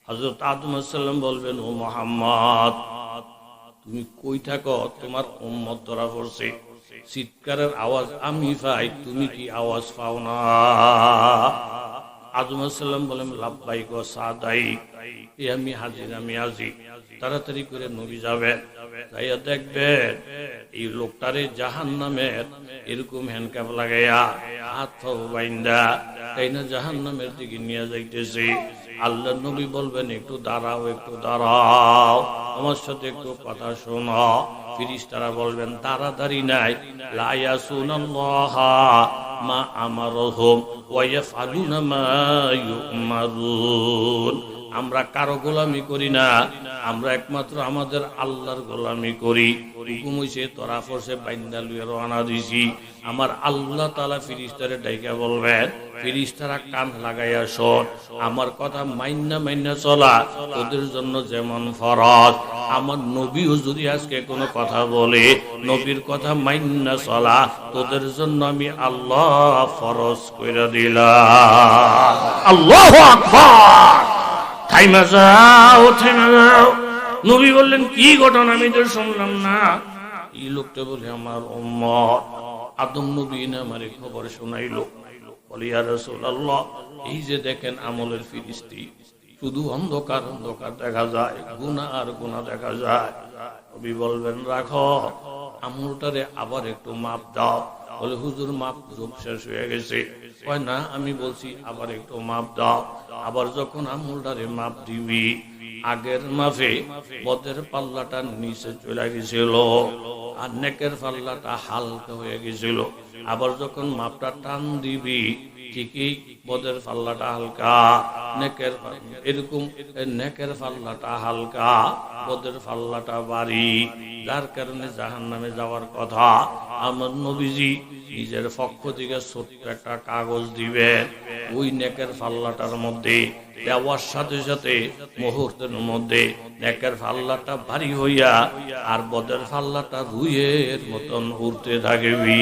হযরত আদম আলাইহিস সালাম বলবেন ও মুহাম্মদ তুমি কই থাকো? তোমার উম্মত ধরা পড়ছে। চিৎকারের আওয়াজ আমি পাই, তুমি কি আওয়াজ পাও না? আদম আলাইহিস সালাম বলেন লাব্বাইক ওয়া সাদাইক, আমি হাজির, আমি হাজির। তাড়াতাড়ি করে নবী যাবেন, যাইয়া দেখবেন এই লোকটারে জাহান্নামের এরকম হ্যান্ডকাপ লাগাইয়া হাত পা বাইন্দা তাই না জাহান্নামের দিকে নিয়ে যাইতেছে। আল্লাহ নবী বলবেন একটু দাঁড়াও, একটু দাঁড়াও, আমার সাথে একটু কথা শোনো। ফেরেশতারা বলবেন তাড়াতাড়ি নাই, লা ইয়াসুনাল্লাহ মা আমারহুম ওয়া ইয়াফআলুনা মা ইউমারুন। আমরা কারো গোলামি করি না, আমরা একমাত্র আমাদের আল্লাহর গোলামি করি। হুকুম হইছে তোরা ফরসে বাইন্দা লইয়া রওনা দিছি, আমার আল্লাহ তাআলা ফেরেশতারে ডাইকা বলবেন, ফেরেশতারা কান লাগাইয়া শোন, আমার কথা মাইন্না মাইন্না চলা তোদের জন্য যেমন ফরজ, আমার নবীও যদি আজকে কোনো কথা বলে নবীর কথা মাইন্না চলা তোদের জন্য আমি আল্লাহ ফরজ কইরা দিলাম। আল্লাহু আকবার। থাইমা যাও, থাইমা যাও। নবী বললেন কি ঘটনা আমি তো শুনলাম না। এই লোকটা বলে আমার উম্মত আদম নবী না আমারে খবর শোনাইলো। বলি ইয়া রাসূলুল্লাহ, এই যে দেখেন আমলের ফিরিস্তি, শুধু অন্ধকার অন্ধকার দেখা যায়, গুনাহ আর গুনাহ দেখা যায়। নবী বলবেন রাখো, আমলটারে আবার একটু মাপ দাও। বলে হুজুর মাপ শেষ হয়ে গেছে। কয় না, আমি বলছি আবার একটু মাপ দাও। আবার যখন আমলটারে মাপ দিবি, আগের মাফে বদের পাল্লাটা নিচে চলে গেছিল আর নেকের পাল্লাটা হালকা হয়ে গেছিল। আবার যখন মাপটা টান দিবি, ঠিকই বদের পাল্লাটা হালকা, নেকের এরকম নেকের পাল্লাটা হালকা, বদের পাল্লাটা ভারী, যার কারণে জাহান্নামে যাওয়ার কথা। আমার নবীজি নিজের পক্ষ থেকে ছোট্ট একটা কাগজ দিবেন, ওই নেকের পাল্লাটার মধ্যে দেওয়ার সাথে সাথে মুহূর্তের মধ্যে নেকের পাল্লাটা ভারী হইয়া আর বদের পাল্লাটা রুইয়ের মতন উড়তে থাকবি।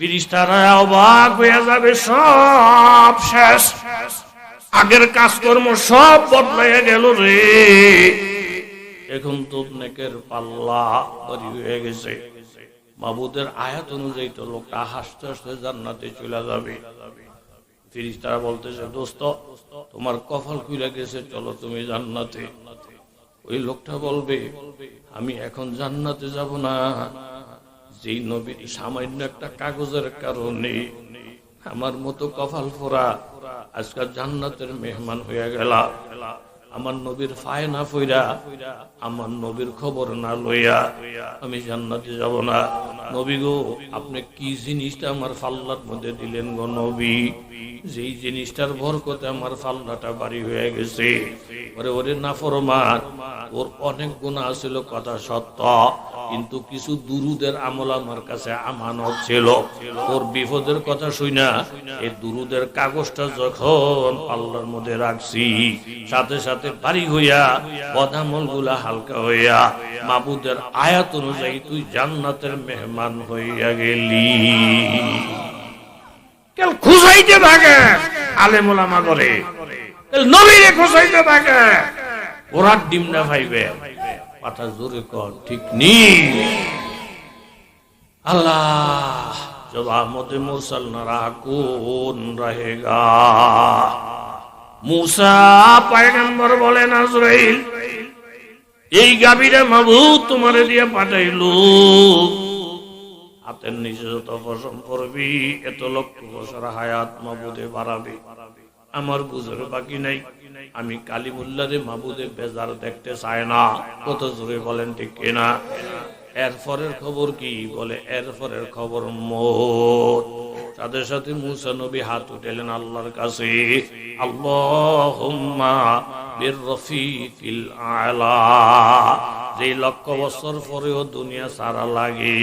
ফেরেশতারা অবাক হয়ে যাবে, সব শেষ, আগের কাজকর্ম সব বদলাইয়া গেল রে। এখন তো নেকের পাল্লা ভারী হয়ে গেছে। মাবুদের আয়াত অনুযায়ী তো লোকটা হাসতে হাসতে জান্নাতে চলে যাবে। ফেরেশতারা বলতেছে দোস্ত, তোমার কপাল খুলে গেছে, চলো তুমি জান্নাতে। ওই লোকটা বলবে আমি এখন জান্নাতে যাব না, যেই নবীর সামান্য একটা কাগজের কারণে আমার মতো কপাল ফোরা আজকাল জান্নাতের মেহমান হয়ে গেল। আমার নবীর ফায় না ফইরা, আমার নবীর খবর না লইয়া আমি জান্নাতে যাব না। নবী গো, আপনি কি জিনিসটা আমার ফাল্লার মধ্যে দিলেন গো নবী, যেই জিনিসটার বরকতে আমার ফাল্লাটা ভারী হয়ে গেছে। ওরে ওরে নাফরমান, ওর অনেক গুনাহ ছিল কথা সত্য, কিন্তু কিছু দুরুদের আমল আমার কাছে আমানত ছিল। ওর বিপদের কথা শুনা এই দুরুদের কাগজটা যখন পাল্লার মধ্যে রাখছি, সাথে সাথে ভারী হইয়া বদামল গুলা হালকা হইয়া মাবুদের আয়াত অনুযায়ী তুই জান্নাতের মেহমান হইয়া গেলি। কেল খুঁজাইতে থাকে আলেম ওলামা করে, নবীরে খুঁজাইতে থাকে, ওরা ডিম না ভাইবে। কথা জোরে কর, ঠিক নি? আল্লাহ जब आमद मुरसल न रहा कौन रहेगा। मूसा पैगम्बर बोलेन आजराइल এই গাভীরে মাবুদ তোমারে দিয়ে পাঠাইলো, হাতের নিচে যত পশম পড়বি এত লক্ষ বছর হায়াত মাবুদে বাড়াবে। আমার বুঝের বাকি নাই, আমি কালিমুল্লাহরে মাবুদে বেজার দেখতে চাই না। কত জোরে বলেন ঠিক কিনা? এরপরের খবর কি? বলে এরপরের খবর মওত। সাথে সাথে মুসা নবী হাত উঠালেন আল্লাহর কাছে, আল্লাহুম্মা বিররফিকিল আলা। যে লক্ষ বছর পরেও দুনিয়া সারা লাগে,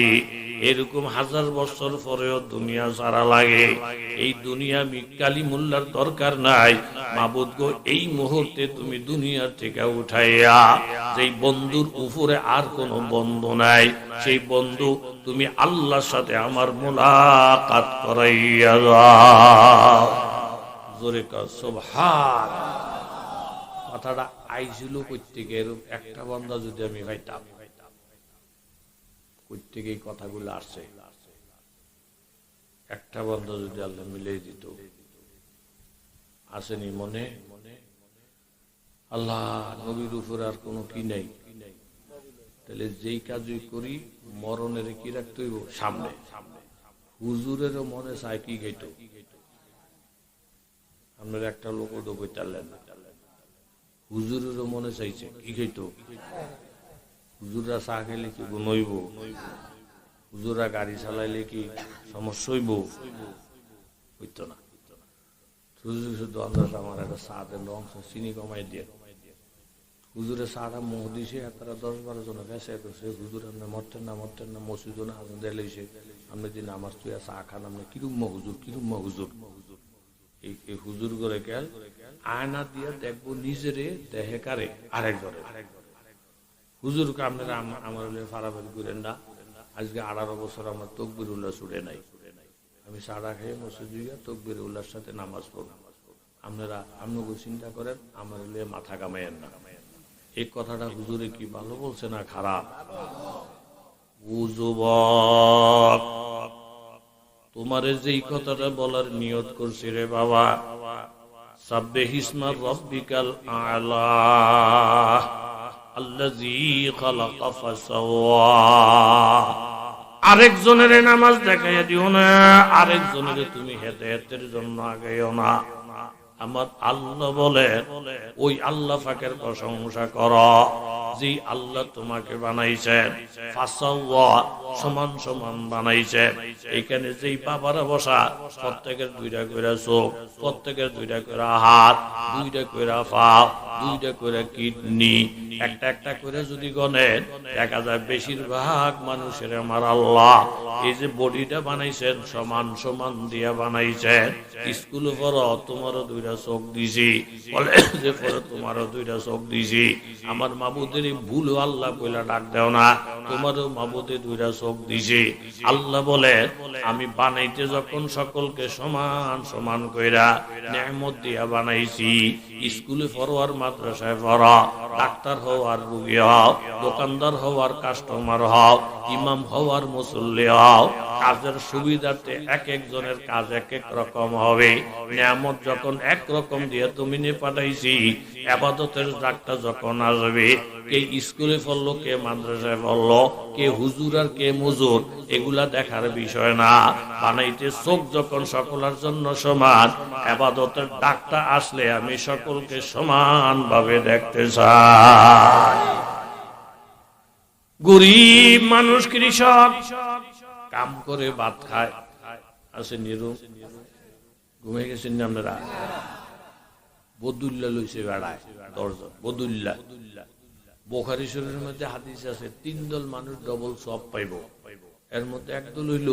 এরকম হাজার বছর পরেও দুনিয়া সারা লাগে, এই দুনিয়া কালিমুল্লাহর দরকার নাই। মাবুদ গো, এই মুহূর্তে তুমি দুনিয়ার থেকে উঠাইয়া যেই বন্ধুর উপরে আর কোনো বন্ধু নাই, সেই বন্ধু তুমি আল্লাহর সাথে আমার মুলাকাত করাইয়া দাও। জোরে কর সুবহান। কথাটা আইছিল প্রত্যেকে, একটা বান্দা যদি আমি পাইতাম, প্রত্যেকে এই কথাগুলো আসছে, একটা বান্দা যদি আল্লাহ মিলিয়ে দিত, আসেনি মনে? আল্লাহ নবীর উপরে আর কোনো কি নাই, তাহলে যেই কাজই করি মরণের কি রাখতে হইব সামনে। হুজুরেরও মনে চায় কি গাইত, আপনার একটা লোক তো বইতালেন হুজুরেরও মনে চাইছে কি খাইতো হুজুররা চা খাইলে কি গুনইব হুজুরা গাড়ি চালাইলে কি সমস্যা হইব হইতো না হুজুর শুধু আল্লাহ আমার একটা চা দেন অংশ চিনি কমাই দিয়ে হুজুরে সারা মুখ দিছে তারা 10-12 জন গেছে করছে হুজুর আপনি মরতেন না মসজিদ না আজান দিলেছে আপনি দিন আমার তুই চা খান আপনি কিরম হুজুর এই হুজুর করে গেল আয়না দিয়ে দেখবো নিজেরে দেহে কারে আরেকজনে হুজুরকে আপনারা আমার ফারাফারি করেন না আজকে 18 বছর আমার তকবির উল্লাহ ছুটে নাই আমি সারা খেয়ে মসজিদ গিয়ে তকবির উল্লাহর সাথে নামাজ পড়ব আপনারা আপনাকে চিন্তা করেন আমার মাথা কামাইয়েন না এই কথাটা হুজুরে কি ভালো বলছে না খারাপ ও যুবক তোমারে যেই কথাটা বলার নিয়ত করছি রে বাবা সাব্বিহিসমা রাব্বিকাল আ'লা আল্লাযী খালাকা ফাসাওয়া আরেকজনের নামাজ দেখাইয়া দিও না আরেকজনের তুমি হেদায়েতের জন্য আগাইও না আমার আল্লাহ বলে ওই আল্লাহ পাকের প্রশংসা করো যে আল্লাহ তোমাকে বানাইছেন ফাসাওয়া সমান সমান বানাইছেন এখানে যেই বাবারা বসা প্রত্যেকের 2টা করে চোখ প্রত্যেকের 2টা করে হাত 2টা করে পা 2টা করে কিডনি একটা করে যদি গণেন দেখা যায় বেশিরভাগ মানুষের আমার আল্লাহ এই যে বডিটা বানাইছেন সমান সমান দিয়া বানাইছেন স্কুলে পড়ো তোমারও 2টা চোখ দিছি কলেজে পড়ো তোমারও 2টা চোখ দিছি আমার মাবুদের ভুল আল্লাহ কইলা ডাক দেও না তোমারও মাবুদে 2টা চোখ দিছি আল্লাহ বলে আমি বানাইতে যখন সকলকে সমান সমান কইরা নেয়ামত দিয়া বানাইছি স্কুলে পড়ো আর মাদ্রাসায় পড়ো ডাক্তার হও আর রোগী হও দোকানদার হও আর কাস্টমার হও ইমাম হও আর মুসল্লি হও কাজের সুবিধাতে এক একজনের কাজ এক এক রকম হবে নিয়ামত যখন এক রকম দিয়ে তুমি নিয়ে পাঠাইছি ইবাদতের ডাকটা যখন আসবে কে স্কুলে পড়লো কে মাদ্রাসায় পড়লো কে হুজুর আর কে মুজুর এগুলা দেখার বিষয় না বানাইতে চোখ যখন সকলের জন্য সমান ইবাদতের ডাকটা আসলে আমি সকলকে সমান ভাবে দেখতে চাই গরিব মানুষ কৃষক কাম করে ভাত খায় আছে নিরু ঘুমিয়ে গেছেন না আপনারা বদুল্লা লইছে বেড়ায় 10 জন বদুল্লা বুখারী শরীফের মধ্যে হাদিস আছে 3 দল মানুষ ডবল সওয়াব পাইব এর মধ্যে এক দল হইল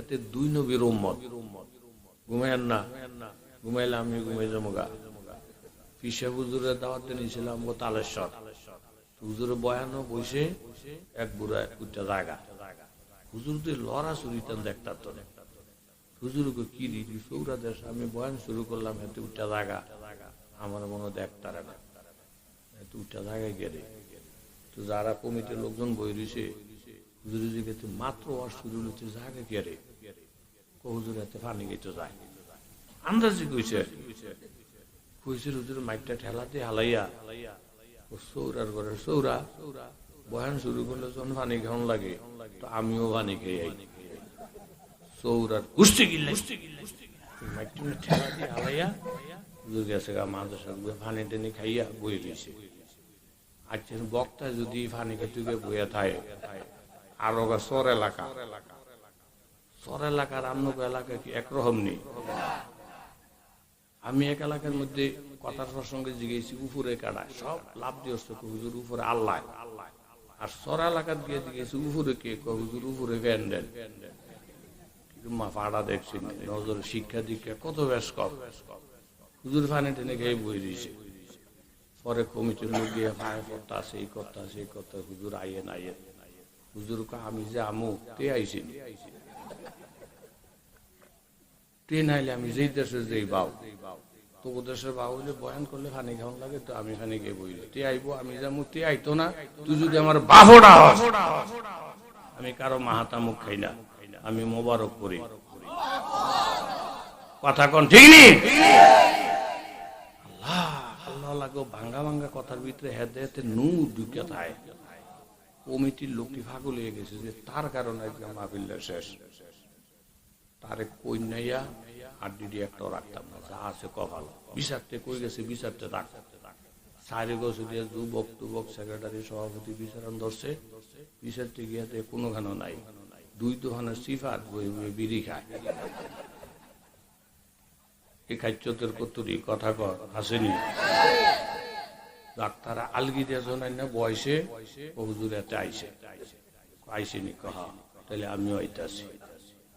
এতে 2 নবীর উম্মত ঘুমায়েন না ঘুমাইলে আমি ঘুমাই যামগা পিসা হুজুরের দাওয়াতে নিয়েছিলাম ও তালেশ্বর হুজুরের বয়ানও বসে এক বুড়া উঠা জায়গা হুজুর তুই লড়া চুরিতাম দেখতাম তো হুজুরকে কি দিদি সৌরা দেশ আমি বয়ান শুরু করলাম এত উঠা জায়গা আমার মনে দেখতার না এত উঠা জায়গায় গেলে তো যারা কমিটির লোকজন বই রয়েছে হুজুর দিকে মাত্র আর শুরু হচ্ছে জায়গা গেলে হুজুর এতে পানি গেতে যায় আন্দাজি কইছে হুজুর মাইকটা ঠেলাতে হালাইয়া সৌরার ঘরে সৌরা বয়ান শুরু করলে যখন পানি খাওয়ান লাগে তো আমিও পানি খেয়ে আই সৌরার কুস্তি গিলে মাইকটা ঠেলা দিয়ে হালাইয়া হুজুর গেছে গা মাদ্রাসা পানি টেনে খাইয়া বই দিয়েছে আচ্ছা বক্তা যদি পানি খাইতে বইয়া থাকে আরো চর এলাকার আমনক এলাকা কি একরকম নেই আমি এক এলাকার মধ্যে কথার প্রসঙ্গে জিজ্ঞেসি উপরে কাটায় সব লাভ দিয়ে হুজুর উপরে আল্লাহ আর সর এলাকার দিয়ে জিজ্ঞেসি উপরে কে হুজুর উপরে প্যান্ডেল মা পাড়া দেখছি নজর শিক্ষা দীক্ষা কত বেশ কম হুজুর ফানে টেনে খেয়ে বই দিয়েছে পরে কমিটির লোক গিয়ে ভাই করতে আসে এই করতে হুজুর আইয়েন হুজুর আমি যে আমু তে আইসি ট্রেন আইলে আমি যেই দেশে যেই বাউ তো দেশের বাউ হইলে বয়ান করলে ফানি খাওয়ান লাগে তো আমি ফানি গিয়ে বইলে তে আইবো আমি যাবো তে আইতো না তুই যদি আমার বাফোটা হস আমি কারো মাহাতা মুখ খাই না আমি মোবারক করি কথা কোন ঠিক নেই আল্লাহ লাগো ভাঙ্গা ভাঙ্গা কথার ভিতরে হেদায়েতে নূর ঢুকে থাকে কমিটির লোকটি পাগল হয়ে গেছে যে তার কারণে মাহফিলটা শেষ তারে কইনাইয়া হাড্ডি একটা রাখতাম না, যা আছে কপাল। বিচারতে কই গেছে, বিচারতে রাখতে সাইরে গেছে দিয়ে যুবক টুবক সেক্রেটারি সভাপতি বিচারণ ধরছে, বিচারতে গিয়াতে কোনোখানেও নাই। 2 দোকানের সিফাত বই বই বিড়ি খায়। এই খাদ্যতের কতুরি কথা কর আসেনি। ডাক্তার আলগি দিয়ে শোনাই না বয়সে হুজুর এতে আইসেনি কহা, তাহলে আমিও আইতাছি,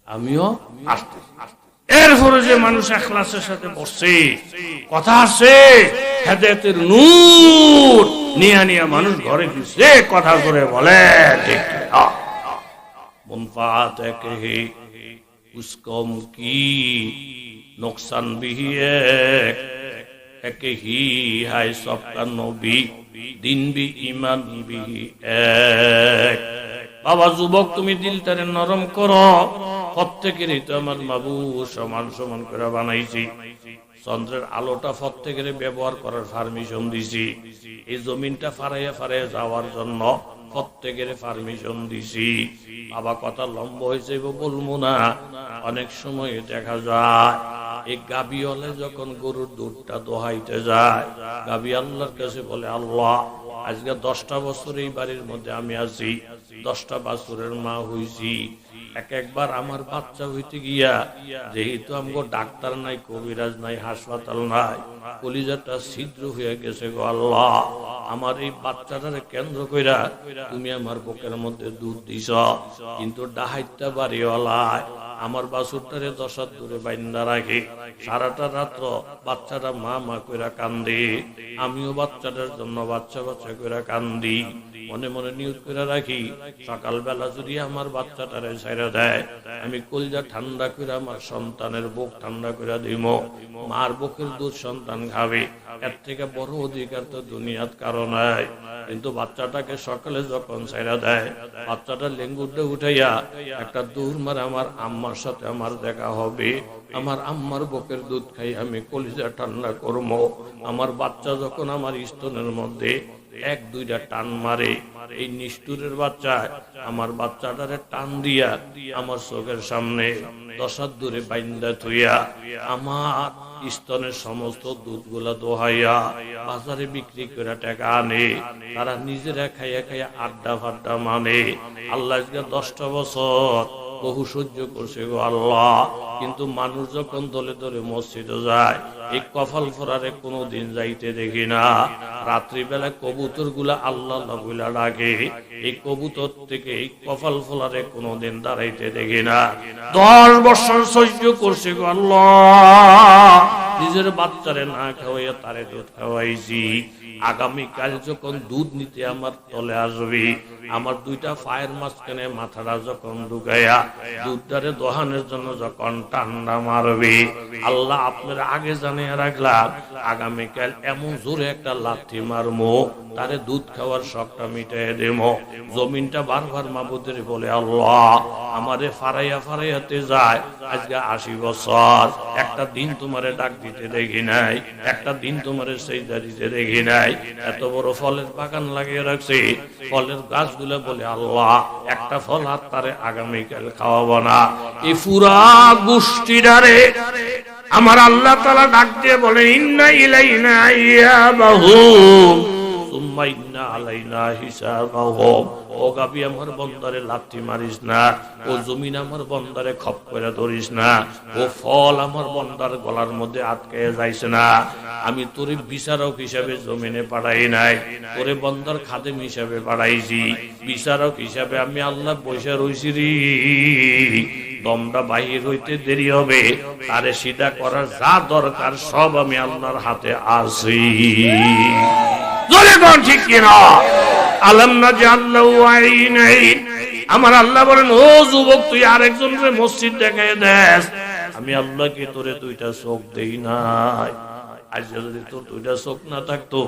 আমিও আসতে। এরপরে যে মানুষ ইখলাসের সাথে বসছে, কথা আছে হেদায়েতের নূর নিয়া মানুষ ঘরে ফিরছে, কথা করে বলে ঠিক না। মুনফাত হে উসকম কি नुकसान भी एक ही है सबका नबी दिन भी ईमान भी एक। বাবা যুবক তুমি দিলটারে নরম করো, প্রত্যেকেরই তো আমার মাবুদ সমান সমান করে বানাইছি। চন্দ্রের আলোটা প্রত্যেকের ব্যবহার করার পারমিশন দিছি। এই জমিনটা ফারাইয়া যাওয়ার জন্য প্রত্যেকের পারমিশন দিছি। বাবা কথা লম্বা হয়েছে বলবো না। অনেক সময় দেখা যায় এই গাবিওয়ালে যখন গরুর দুধটা দোহাইতে যায়, গাবি আল্লাহর কাছে বলে, আল্লাহ আজকে 10টা বছর এই বাড়ির মধ্যে আমি আছি, 10টা বছরের মা হইছি। একবার আমার বাচ্চা হইতে গিয়া যেহেতু আমগো ডাক্তার নাই, কবিরাজ নাই, হাসপাতাল নাই, কলিজাটা ছিদ্র হয়ে গেছে গো আল্লাহ। আমার এই বাচ্চাটারে কেন্দ্র কইরা তুমি আমার বুকের মধ্যে দুধ দিছ, কিন্তু ডাহাইতটা বাড়িওয়ালায় আমার বাছুরটারে 10 হাত দূরে বাইন্দা রাখে। সারাটা রাত্র বাচ্চাটা মা মা কইরা কান্দে, আমিও বাচ্চাটার জন্য বাচ্চা কইরা কান্দি। মনে মনে নিয়ত করে রাখি, সকালবেলা যদি আমার বাচ্চাটারে ছেড়ে দেয়, আমি কলজা ঠান্ডা করে আমার সন্তানের বুক ঠান্ডা করে দিব। মার বুকের দুধ সন্তান খাবে, এর থেকে বড় অধিকার তো দুনিয়াত কারো নাই। কিন্তু বাচ্চাটাকে সকালে যখন ছেড়ে দেয়, বাচ্চাটা লেঙ্গুরটা উঠাইয়া একটা দূর মারে আমার আম্মার সাথে আমার দেখা হবে, আমার আম্মার বুকের দুধ খাই আমি কলিজা ঠান্ডা করবো। আমার বাচ্চা যখন আমার স্তনের মধ্যে 1-2টা টান মারে, এই নিষ্ঠুরের বাচ্চা আমার বাচ্চাটারে টান দিয়া আমার চোখের সামনে 10 হাত দূরে বাইন্দা থইয়া আমার স্তনের সমস্ত দুধগুলা দোহাইয়া বাজারে বিক্রি করে টাকা আনে। তারা নিজেরা খাইয়া আড্ডা ফাড্ডা মানে। আল্লাহ 10টা বছর বহু সহ্য করছে গো আল্লাহ। কিন্তু মানুষ যখন দলে দলে মসজিদে যায়, এই কফাল ফোরারে কোনোদিন যাইতে দেখি না। রাত্রিবেলা কবুতর গুলা আল্লাহ বলে ডাকে, এই কবুতর থেকে এই কফাল ফোরারে কোনোদিন দাঁড়াইতে দেখি না। 10 বছর সহ্য করছে গো আল্লাহ। নিজের বাচ্চারে না খাওয়াইয়া তারে দুধ খাওয়াইছি। আগামীকাল যখন দুধ নিতে আমার তলে আসবে, আমার 2টা পায়ের মাঝখানে মাথাটা যখন ঢুকাইয়া দুধটারে দোহানের জন্য যখন ঠান্ডা মারবে, আল্লাহ আপনার আগে জানিয়ে রাখলাম, আগামীকাল এমন জোরে একটা লাথি মারমো, তারে দুধ খাওয়ার শখটা মিটাই দেব। জমিনটা বারবার মাবুদের বলে, আল্লাহ আমারে ফারাইয়াতে যায় আজকে 80 বছর, একটা দিন তোমারে ডাক দিতে দেখি নাই, একটা দিন তোমারে সেজদা দিতে দেখি নাই। এত বড় ফলের বাগান লাগিয়ে রাখছে, ফলের গাছগুলো বলে, আল্লাহ একটা ফল আর তারে আগামীকাল খাওয়াবো না। এই পুরা গোষ্ঠীটারে আমার আল্লাহ তাআলা ডাক দিয়ে বলে, ইন্না ইলাইনা ইয়াবাহুম সুম্মা ইন্না আলাইনা হিসাবাহুম। ও গাবি আমার বন্দারে লাথি মারিস না, ও জমিন আমার বন্দারে খপ করে ধরিস না, ও ফল আমার বন্দার গলার মধ্যে আটকে যাইছে না। আমি তোরে বিচারক হিসাবে জমিনে পাঠাই নাই, তোরে বন্দার খাদেম হিসাবে পাঠাইছি। বিচারক হিসাবে আমি আল্লাহ বসে রইছি রে। দমটা বাহির হইতে দেরি হবে, তারে সিধা করার যা দরকার সব আমি আল্লাহর হাতে আছি। ঠিক কিনা? আলাম নাজআল্লাহু আইনাইন। আমার আল্লাহ বলেন, ও যুবক তুই আরেকজনের মসজিদ দেখায় দেস, আমি আল্লাহকে তোরে 2টা চোখ দেই নাই। আজ যদি তোর 2টা চোখ না থাকতো,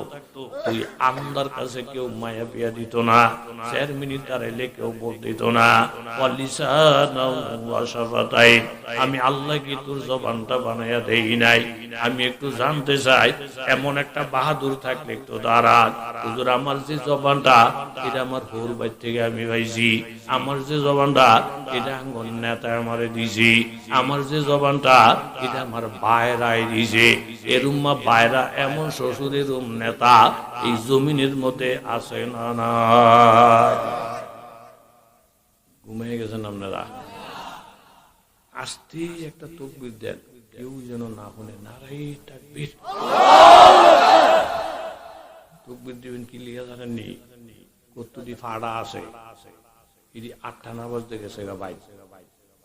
তুই আল্লাহর কাছে কেউ মায়া পিয়া দিত না। 4 মিনিট দাঁড়াইলে কেউ ভোট দিত না। ওয়ালিসানাও ওয়া শাফাতাইন, আমি আল্লাহ কি তোর জবানটা বানাইয়া দেই নাই? আমি একটু জানতে চাই, এমন একটা বাহাদুর থাকলে একটু দাঁড়ান। হুজুর আমার যে জবানটা, এটা আমার হোর বাইর থেকে আমি পাইছি। আমার যে জবানটা, এটা আঙ্গন নেতা আমারে দিছি। আমার যে জবানটা, এটা আমার বায়রায় দিছে। এরুম্মা বায়রা এমন শ্বশুরের নেতা এই জমিনের মধ্যে আছে না? না, ঘুমিয়ে গেছেন আপনারা? আস্তে একটা তাকবীর দেন, কেউ যেন না শুনে। নারায়ে তাকবীর। তাকবীর দিবেন কি লিয়া জানেননি? কতটি ফাড়া আছে, এটি 8টা না বাজতে গেছে গা ভাই।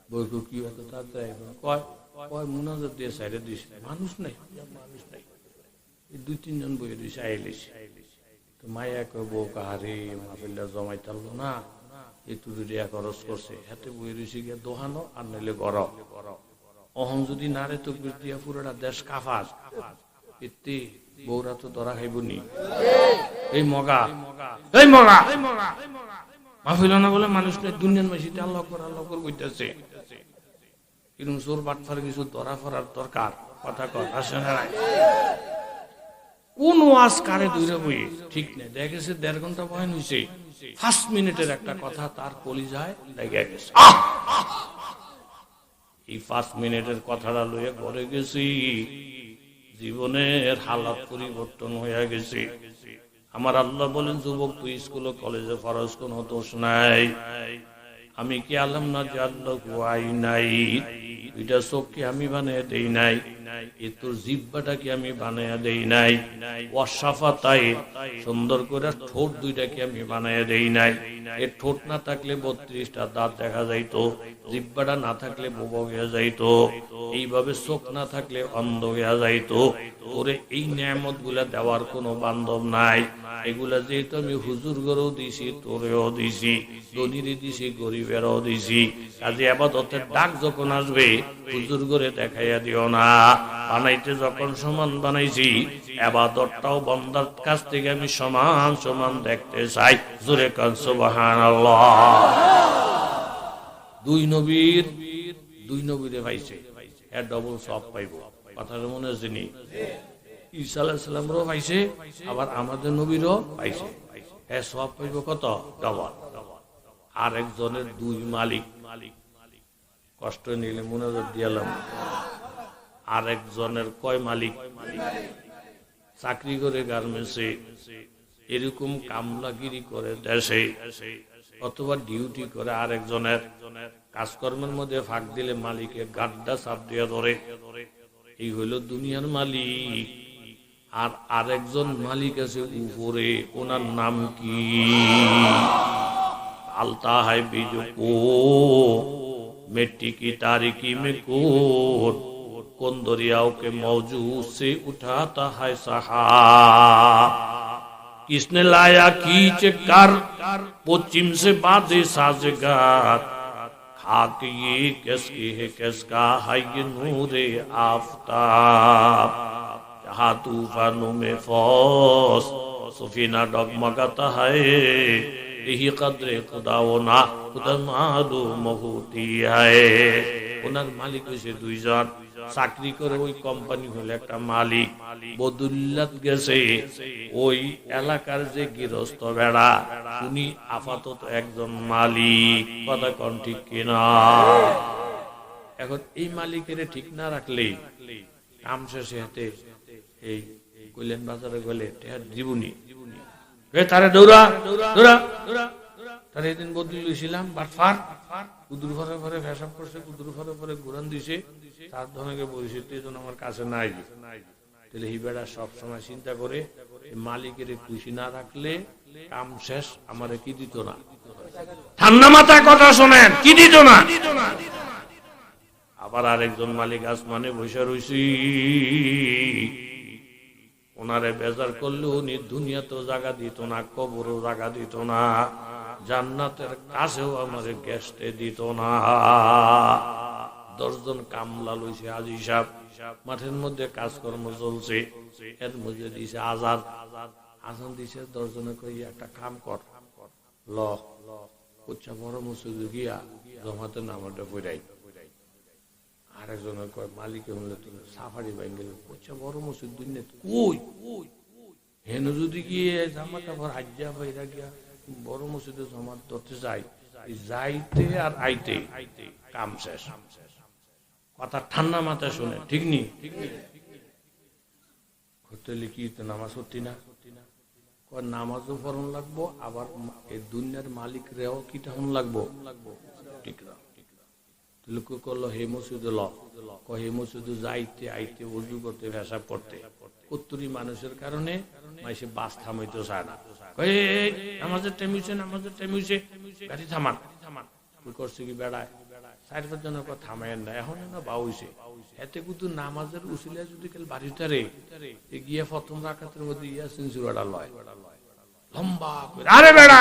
বইকো কি এত তাড়াতাড়ি? কয় মুনাজাত দিয়ে সাইডে দিস, মানুষ নাই, মানুষ নাই। এই 2-3 জন বইয়ে দিছে আইলিস। তো মায়া কয় বউ কাহারে মাহফিলটা জমাই তারলো না, একটু রিয়া খরচ করছে, হাতে বইয়ে দিছে গিয়া দোহানো আর নাইলে গরম। অহন যদি নারে তাকবীর দিয়া পুরোটা দেশ কাফার, এতে বউরা তো ধরা খাইব নি। এই মগা মাহফিল না বলে মানুষ নেই, দুনিয়ার মাসিতে আল্লাহ কর বইতেছে। এরকম চোর বাটফার কিছু ধরা ফরার দরকার, কথা কর আসে না? কোন ওয়াজ কারে দূরে বই ঠিক নেই। দেখেছে 1.5 ঘন্টা বয়ান হয়েছে, 5 মিনিটের একটা কথা তার কলিজায় লেগে গেছে। এই 5 মিনিটের কথাটা লইয়া ঘরে গেছি, জীবনের হালাত পরিবর্তন হয়ে গেছে। আমার আল্লাহ বলেন, যুবক তুই স্কুলে কলেজে ফরজ কোন দোষ নাই। আমি কি আলম না যে আল্লাহ আই নাই, দুইটা চোখকে আমি বানিয়ে দেই নাই, এ তোর জিহ্বাটা কি আমি বানাইয়া দেই নাই, ওয়াসাফাতাই সুন্দর করে ঠোঁট দুইটাকে আমি বানাইয়া দেই নাই। এ ঠোঁট না থাকলে 32টা দাঁত দেখা যাইতো, জিহ্বাটা না থাকলে বোবা হয়ে যাইতো, এইভাবে চোখ না থাকলে অন্ধ হয়ে যাইতো। ওরে এই নিয়ামত গুলা দেওয়ার কোনো বান্ধব নাই। এগুলা যেহেতু আমি হুজুর গরেও দিছি, তোরেও দিছি, ধনীরে দিছি, গরিবেরও দিছি। কাজে আবাদতের ডাক যখন আসবে, হুজুর গরে দেখাইয়া দিও না। বানাইতে যখন সমান বানাইছি, আবাদতটাও বান্দার কাছ থেকে আমি সমান সমান দেখতে চাই। জোরে কান সুবহানাল্লাহ। দুই নবীরে পাইছে, এর ডবল সব পাইব। কথাটা মনে আছে নি? ঈসা আলাইহিস সালামরও পাইছে, আবার আমাদের নবীরও পাইছে। হ্যাঁ, সব পাইব কত? ডবল। আর একজনের 2 মালিক, কষ্ট নিলে মুনাজাত দিয়ালাম। আর একজনের কয় মালিক? চাকরি করে গার্মেন্টসে, এরকম কামলাগিরি করে দেশে, অথবা ডিউটি করে। আর একজনের কাজকর্মের মধ্যে ফাঁক দিলে মালিকের গাড্ডা চাপ দিয়ে ধরে। এই হইল দুনিয়ার মালিক। আর আরেকজন মালিক আছে উপরে, ওনার নাম কি? আলতা হায় বিজু কো मिट्टी की तारीकी में कौन दरियाओं के मौजू से उठाता है सहाब। किसने लाया कीच कर पश्चिम से बादे साजगार। खाक ये किसकी है, किसका है ये नूरे आफताब। जहाँ तूफानों में फौज सफीना डगमगाता है, यही कदरे खुदा वो ना खुदा मालूम होती है। ওনার মালিক হয়েছে 2 জন, চাকরি করে ওই কোম্পানি হলো একটা মালিক। বদুল্লাত গেছে ওই এলাকার যে গৃহস্থ বেড়া, উনি আপাতত একজন মালিক। কথা কোন ঠিক কিনা? এখন এই মালিকের ঠিক না রাখলে কাম শেষে হাতে এই কইলেন বাজারে গেলে জীবনী তারে দৌড়া দৌড়া দৌড়া। তার এদিন বদলি লইছিলাম বাটফার, কুদুর ঘরে ঘরে ফেসাব করছে, কুদুর ঘরে ঘরে ঘুরান দিছে। তার ধনকে বলছে তুই যেন আমার কাছে নাই। তাহলে এই বেড়া সবসময় চিন্তা করে মালিকের খুশি না রাখলে কাম শেষ, আমারে কি দিত না। ঠান্ডা মাথায় কথা শোনেন, কি দিত না। আবার আরেকজন মালিক আসমানে বসে রইছি, ওনারে বেজার করলে উনি দুনিয়াতেও জায়গা দিত না, কবরও জায়গা দিত না, জান্নাতের কাছেও আমাদের গেস্টে দিত না। 10 জন কামলা লইছে আজি সাহেব, মাঠের মধ্যে কাজকর্ম চলছে। এর মধ্যে দিছে আজান দিছে, 10 জনে কই একটা কাম কর, ল কোচ্ছা বড় মসজিদে গিয়া জমাতে নামাটা পড়াই। আরেকজনের কয় মালিকে হলে তুমি সাফারি বাইন গেলে কোচ্ছা বড় মসজিদ দুনিয়া কই হেন যদি গিয়ে জামা কাপড় হাজ্জা বাইরা গিয়া বড় মসজিদে জমা ধরতে যাই, যাইতে আর আইতে কাম শেষ। কথা ঠান্ডা মাথায় শুনে ঠিক নি হোটেলে কি নামাজ হতি না, নামাজও পড়ন লাগবো, আবার এই দুনিয়ার মালিক রেও কি তখন লাগবো ঠিক না। লোক করলো হে মসজিদে হে মসজিদে যাইতে আইতে উজু করতে পেশাব করতে কত্তরি মানুষের কারণে মাইসে বাস থামাইতে চায় না। আমাদের টাইম হইছে নামাজের টাইম হইছে গাড়ি থামান তুই করছে কি বেড়ায় 4-5 জনের কথা থামায়েন না এখন না বা হইছে এতে কিন্তু নামাজের উসিলায় যদি কাল বাড়িতে রে গিয়া প্রথম রাকাতের মধ্যে ইয়াসিন সূরাটা লয় লম্বা করে। আরে বেড়া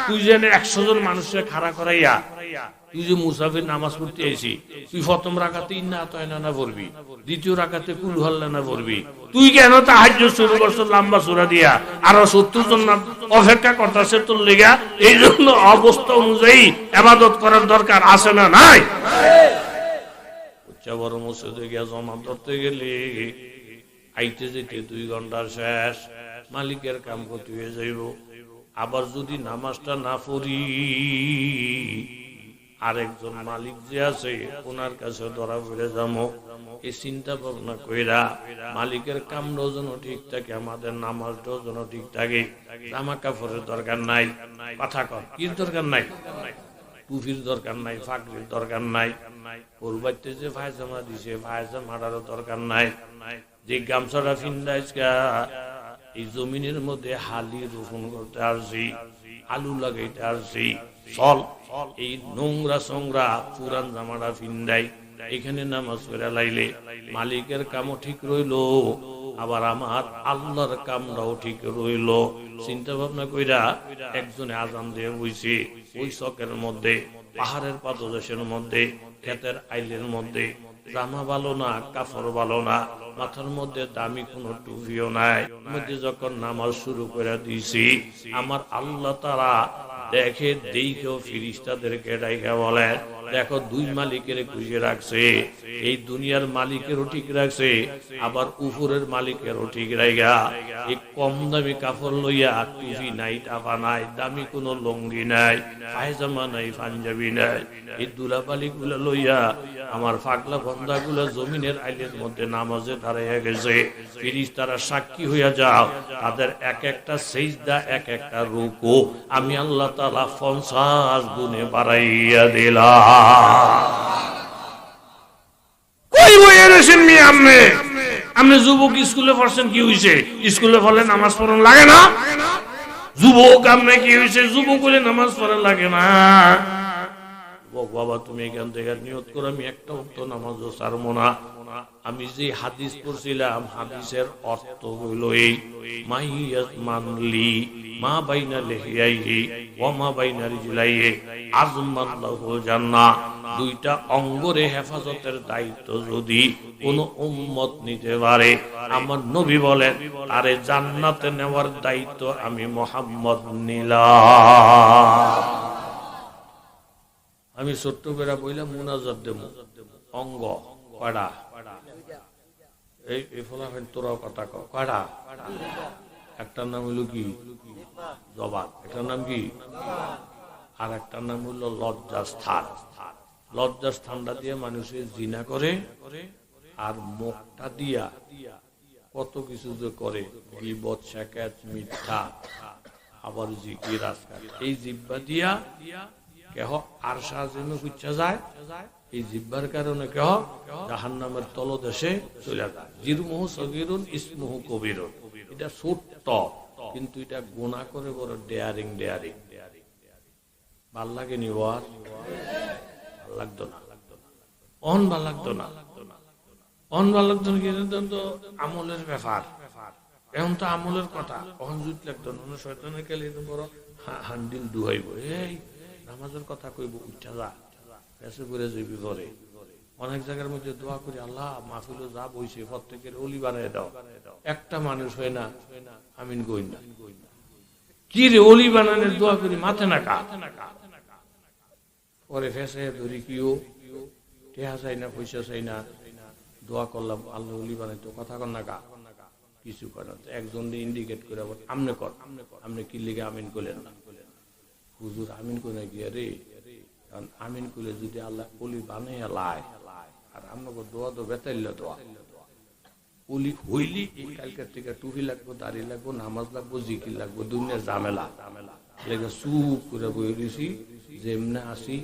তুই যে 100 জন মানুষের খাড়া করাইয়া তুই যে মুসাফির নামাজ পড়তে আইছি, তুই প্রথম রাকাতে ইন্না আতায়না না পড়বি, দ্বিতীয় রাকাতে কুল হুয়াল্লাহ না পড়বি, তুই কেন তাহাজ্জুদ শুরু করছ লম্বা সূরা দিয়া আর 70 জন অপেক্ষা করতেছে তোর লেগা? এই জন্য অবস্থা অনুযায়ী ইবাদত করার দরকার আছে না নাই? উচ্চ বড় মসজিদে গিয়া জমা ধরতে গেলে আইতে যেতে 2 ঘন্টা শেষ, মালিকের কাম ক্ষতি হয়ে যাইব। আবার যদি নামাজটা না পড়ি আরেকজন মালিক যে আছে ওনার কাছে ধরা পড়ে যাবো। এই চিন্তা ভাবনা কইরা মালিকের কামটাও যেন ঠিক থাকে, আমাদের নামাজটাও যেন ঠিক থাকে। জামা কাপড়ের দরকার নাই, কথা কর কি দরকার নাই, টুপির দরকার নাই, ফাঁকরির দরকার নাই, পূর্বাইতে যে পায়জামা দিছে পায়জামাটারও দরকার নাই। যে গামছাটা ফিন্দাইছা এই জমিনের মধ্যে হালি রোপণ করতে আসছি, আলু লাগাইতে আসছি, চল এই নোংরা সোংরা পুরান জামাটা ফিন্দাই এখানে নামাজ পড়া লাইলে মালিকের কামও ঠিক রইলো, আবার আমার আল্লাহর কামটাও ঠিক রইল। চিন্তা ভাবনা কইরা একজনে আজান দিয়ে বইছে ওই চকের মধ্যে, পাহাড়ের পাদদেশের মধ্যে, ক্ষেতের আইলের মধ্যে, জামা ভালো না, কাপড় ভালো না, মাথার মধ্যে দামি কোনো টুপিও নাই, মধ্যে যখন নামাজ শুরু করে দিয়েছি আমার আল্লাহ তাআলা দেখে দেখেও ফেরেশতাদেরকে ডাইকা বলে দেখো 2 মালিকের খুশি রাখছে, এই দুনিয়ার মালিকেরও ঠিক রাখছে, আবার উপরের মালিকেরও ঠিক রাখা। এই কম দামি কাপড় লইয়া টুপি নাই, টাকা নাই, দামি কোনো লঙ্গি নাই, পায়জামা নাই, পাঞ্জাবি নাই, এই দুলাবালি গুলা লইয়া আমার পাগলা বন্দা গুলা জমিনের আইলের মধ্যে নামাজে দাঁড়াইয়া গেছে। ফেরেশতারা সাক্ষী হইয়া যাও, তাদের এক একটা সিজদা এক একটা রুকু আমি আল্লাহ তাআলা 50 গুণে বাড়াইয়া দিলাম। কই বইয়ের এসেন মি আপনি যুবক স্কুলে পড়ছেন কি হইছে? স্কুলে পড়লে নামাজ পড়ন লাগে না? যুবক আপনি কি হইছে? যুবক বলে নামাজ পড়া লাগে না? বাবা তুমি এখান থেকে নিয়ত করে আমি একটা ওয়াক্ত নামাজও ছাড়বো না। আমি যে হাদিস পড়ছিলাম হাদিসের অর্থ হইল এই মাইয়াত মানলি মা বাইনা লিহিয়াইহি ওয়া মা বাইনা রিজলাইহি আযমাল্লাহু জান্নাহ। 2টা অঙ্গরে হেফাজতের দায়িত্ব যদি কোন উম্মত নিতে পারে আমার নবী বলেন আরে জান্নাতে নেওয়ার দায়িত্ব আমি মুহাম্মদ নিলাম। আমি ছোট্ট করে বললাম মুনাজাত দেব অঙ্গ কয়টা? এই ফলাফল তোরাও কথা কয়টা? একটার নাম হইল কি জবান, একটার নাম কি, আর একটার নাম হইল লজ্জাস্থান। লজ্জাস্থানটা দিয়ে মানুষের জিনা করে আর মুখটা দিয়া কত কিছু যে করে, গীবত, শাকাত, মিথ্যা, আবার জিকির আজকার। এই জিহ্বা দিয়া কেহ আর সাহায্য খুঁজা যায়, এই জিহ্বার কারণে কেহ জাহান্নামের তলদেশে চলে যায়। জিরমুহু সগীরুন ইসমুহু কবীরুন, এটা ছোট্ট কিন্তু এটা গুনাহ করে বড় ডেয়ারিং। ভাল লাগেনি? ওয়ার ভাল লাগতো না, অন ভাল লাগতো না, অন ভাল লাগতো না। কিন্তু তো আমলের ব্যাপার, এখন তো আমলের কথা, অন জুত লাগতো না। শয়তানের খেলে বড় হান্ডিল ডুহাইব, এই নামাজের কথা কইব উঠা যা পেছে করে যাবি ঘরে। অনেক জায়গার মধ্যে দোয়া করি আল্লাহ মাহফিলে যা বইছে প্রত্যেকের অলি বানায় দাও, একটা মানুষ হয় না আমিন কই না। কি রে অলি বানানোর দোয়া করি মাথে না কা পরে ফেসে ধরি কিও টেহা চাই না পয়সা চাই না দোয়া করলাম আল্লাহ অলি বানাইতো কথা কর না কা কিছু করে না একজন ইন্ডিকেট করে আবার আমনে কর আমনে কি লিগে আমিন করলেন না হুজুর আমিন করে গিয়া রে কারণ আমিন করলে যদি আল্লাহ অলি বানাইয়া লাই আর আমাকে দোয়া তো বেতাইল দোয়া অলি হইলি এই কালকের থেকে টুপি লাগবো দাড়ি লাগবো নামাজ লাগবো জিকির লাগবো দুনিয়ার ঝামেলা লেগে চুপ করে বই দিছি যেমনে আসি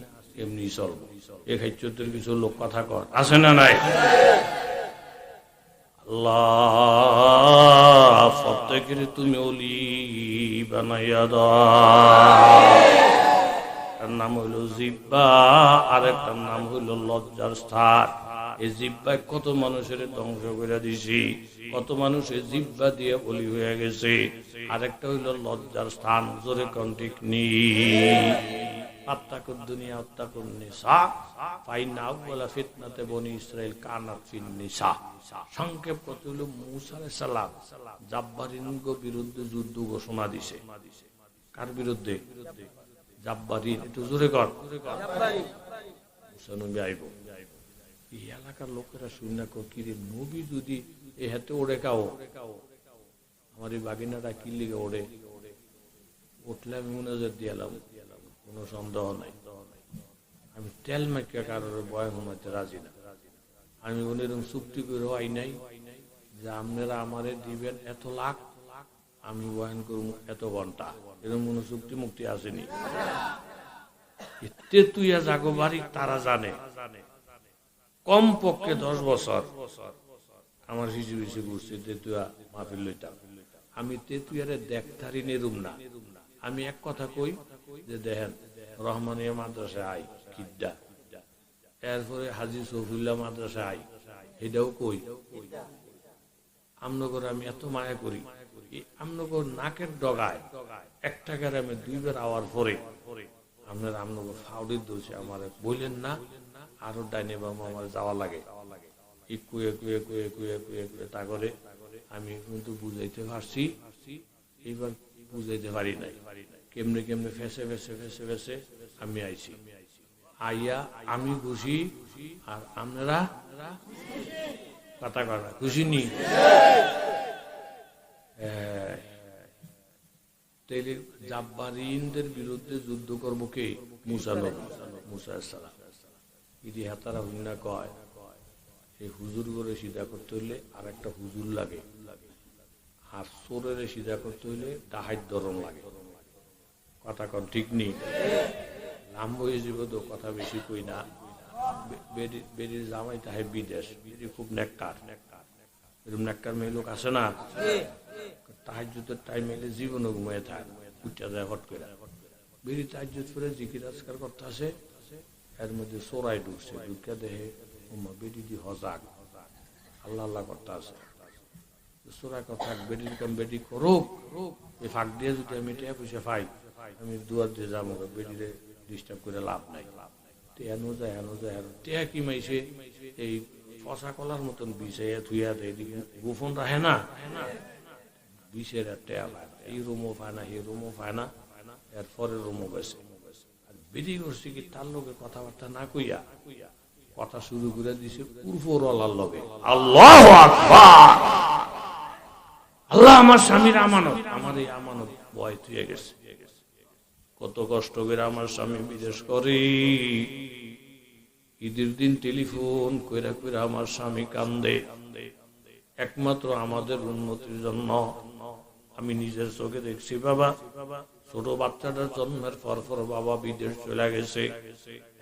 এমনি চলবো এই খাইচোদের কিছু লোক কথা কর আছে না নাই আল্লাহ প্রত্যেকের তুমি অলি বানাইয়া দাও নাম হইল জিব্বা আর একটা নাম হইল লজ্জার স্থান এই জিব্বায় কত মানুষের ধ্বংস করে দিছি কত মানুষের জিব্বা দিয়ে বলি হয়ে গেছে আরেকটা হইল লজ্জার স্থান জোরে কোন ঠিক নি আত্তাকুদ দুনিয়া আত্তাকুন নিসা ফাইনা আউয়ালা ফিতনাতে বনি ইসরাইল কানাত ফিন নিসা সংক্ষেপ কত হইল মুসা আলাইহিস সালাম জাব্বারিনগো বিরুদ্ধে যুদ্ধ ঘোষণা দিছে কার বিরুদ্ধে জাব্বারিন একটু জোরে কর মুসা নবী আইব এই এলাকার লোকেরা শুনে কিরে নবী যদি এ হাতে ওড়ে কাও আমার এই বাগিনাটা কি লিগে ওড়ে উঠলে আমি মুনাজাত দিয়ালাম কোনো সন্দেহ নাই আমি তেল মাইকা কারোর বয় ঘুমাইতে রাজি না আমি এরকম চুক্তি করে হয় নাই যে আপনারা আমারে দিবেন এত লাখ আমি বয়ান করব এত ঘন্টা এরকম কোনো চুক্তি মুক্তি আসেনি এতে তুই জাগো বাড়ি তারা জানে কম পক্ষে 10 বছর আমার হিসু হিসু বুঝছে তেতুয়া মাহফিল লইতাম আমি তেতুয়ারে দেখতারি নেরুম না আমি এক কথা কই যে দেখেন রহমানিয়া মাদ্রাসা আই কিড্ডা এরপরে হাজী সফিউল্লাহ মাদ্রাসা আই এটাও কই আমনগর আমি এত মায়া করি আমনগর নাকের ডগায় একটা গ্রামে 2 বার আওয়ার পরে আপনার আমনগর ফাউডির দোষে আমার বললেন না আরো ডাইনে বামা আমার যাওয়া লাগে কুয়ে কুয়ে কুয়ে কুয়ে কুয়ে কুয়ে তা করে আমি কিন্তু বুঝাইতে পারছি এইবার বুঝাইতে পারি নাই কেমনে কেমনে ফেসে ফেসে ফেসে ফেসে আমি আইছি আইয়া আমি খুশি আর আপনারা কথা কথা খুশি নি তাইলে জাব্বারিনদের বিরুদ্ধে যুদ্ধ করবো কে মুসা নবী মুসা আলাইহিস সালাম ইদি হাতারা হুন্না কয় এই হুজুর করে সিধা করতে হইলে আর একটা হুজুর লাগে আর চোরের সিধা করতে হইলে ডাহাইত ধরন লাগে কথা কন ঠিক নেই নাম বয়ে যাব তো কথা বেশি কই না বেরির জামাই তাহে বিদেশ বেরি খুব নেককার এরকম নেককার মেয়ে লোক আসে না তাহাজ্জুদের টাইম এলে জীবনও ঘুমিয়ে থাকে উঠা যায় হট করে বেরি তাহাজ্জুদ করে জিকির আজকার করতে আসে এর মধ্যে চোরাই ঢুকছে ঢুকে দেহে বেটি দি হজাক আল্লাহ আল্লাহ করতে আছে চোরাই কথা বেটির কাম বেটি করুক এই ফাঁক দিয়ে যদি আমি টেয়া পয়সা পাই আমি দুয়ার দিয়ে যাবো বেটিরে ডিস্টার্ব করে লাভ নাই হেনো যায় টেয়া কি মাইছে এই ফসা কলার মতন বিষে থুইয়া দেয় গোপন রাখে না বিষের টেয়া এই রুমও পায় না এই রুমও পায় না এর পরের রুমও বেছে বেরিয়ে করছে কি তার লোকে কথাবার্তা না কইয়া কথা শুরু করে দিছে উর্ফর আল্লাহর লগে আল্লাহু আকবার আল্লাহ আমার স্বামীর আমানত আমার এই আমানত বয় থুয়ে গেছে কত কষ্ট করে আমার স্বামী বিদেশ করে ঈদের দিন টেলিফোন কইরা কইরা আমার স্বামী কান্দে একমাত্র আমাদের উন্নতির জন্য আমি নিজের চোখে দেখছি বাবা ছোট বাচ্চাটার জন্মের পর বাবা বিদেশ চলে গেছে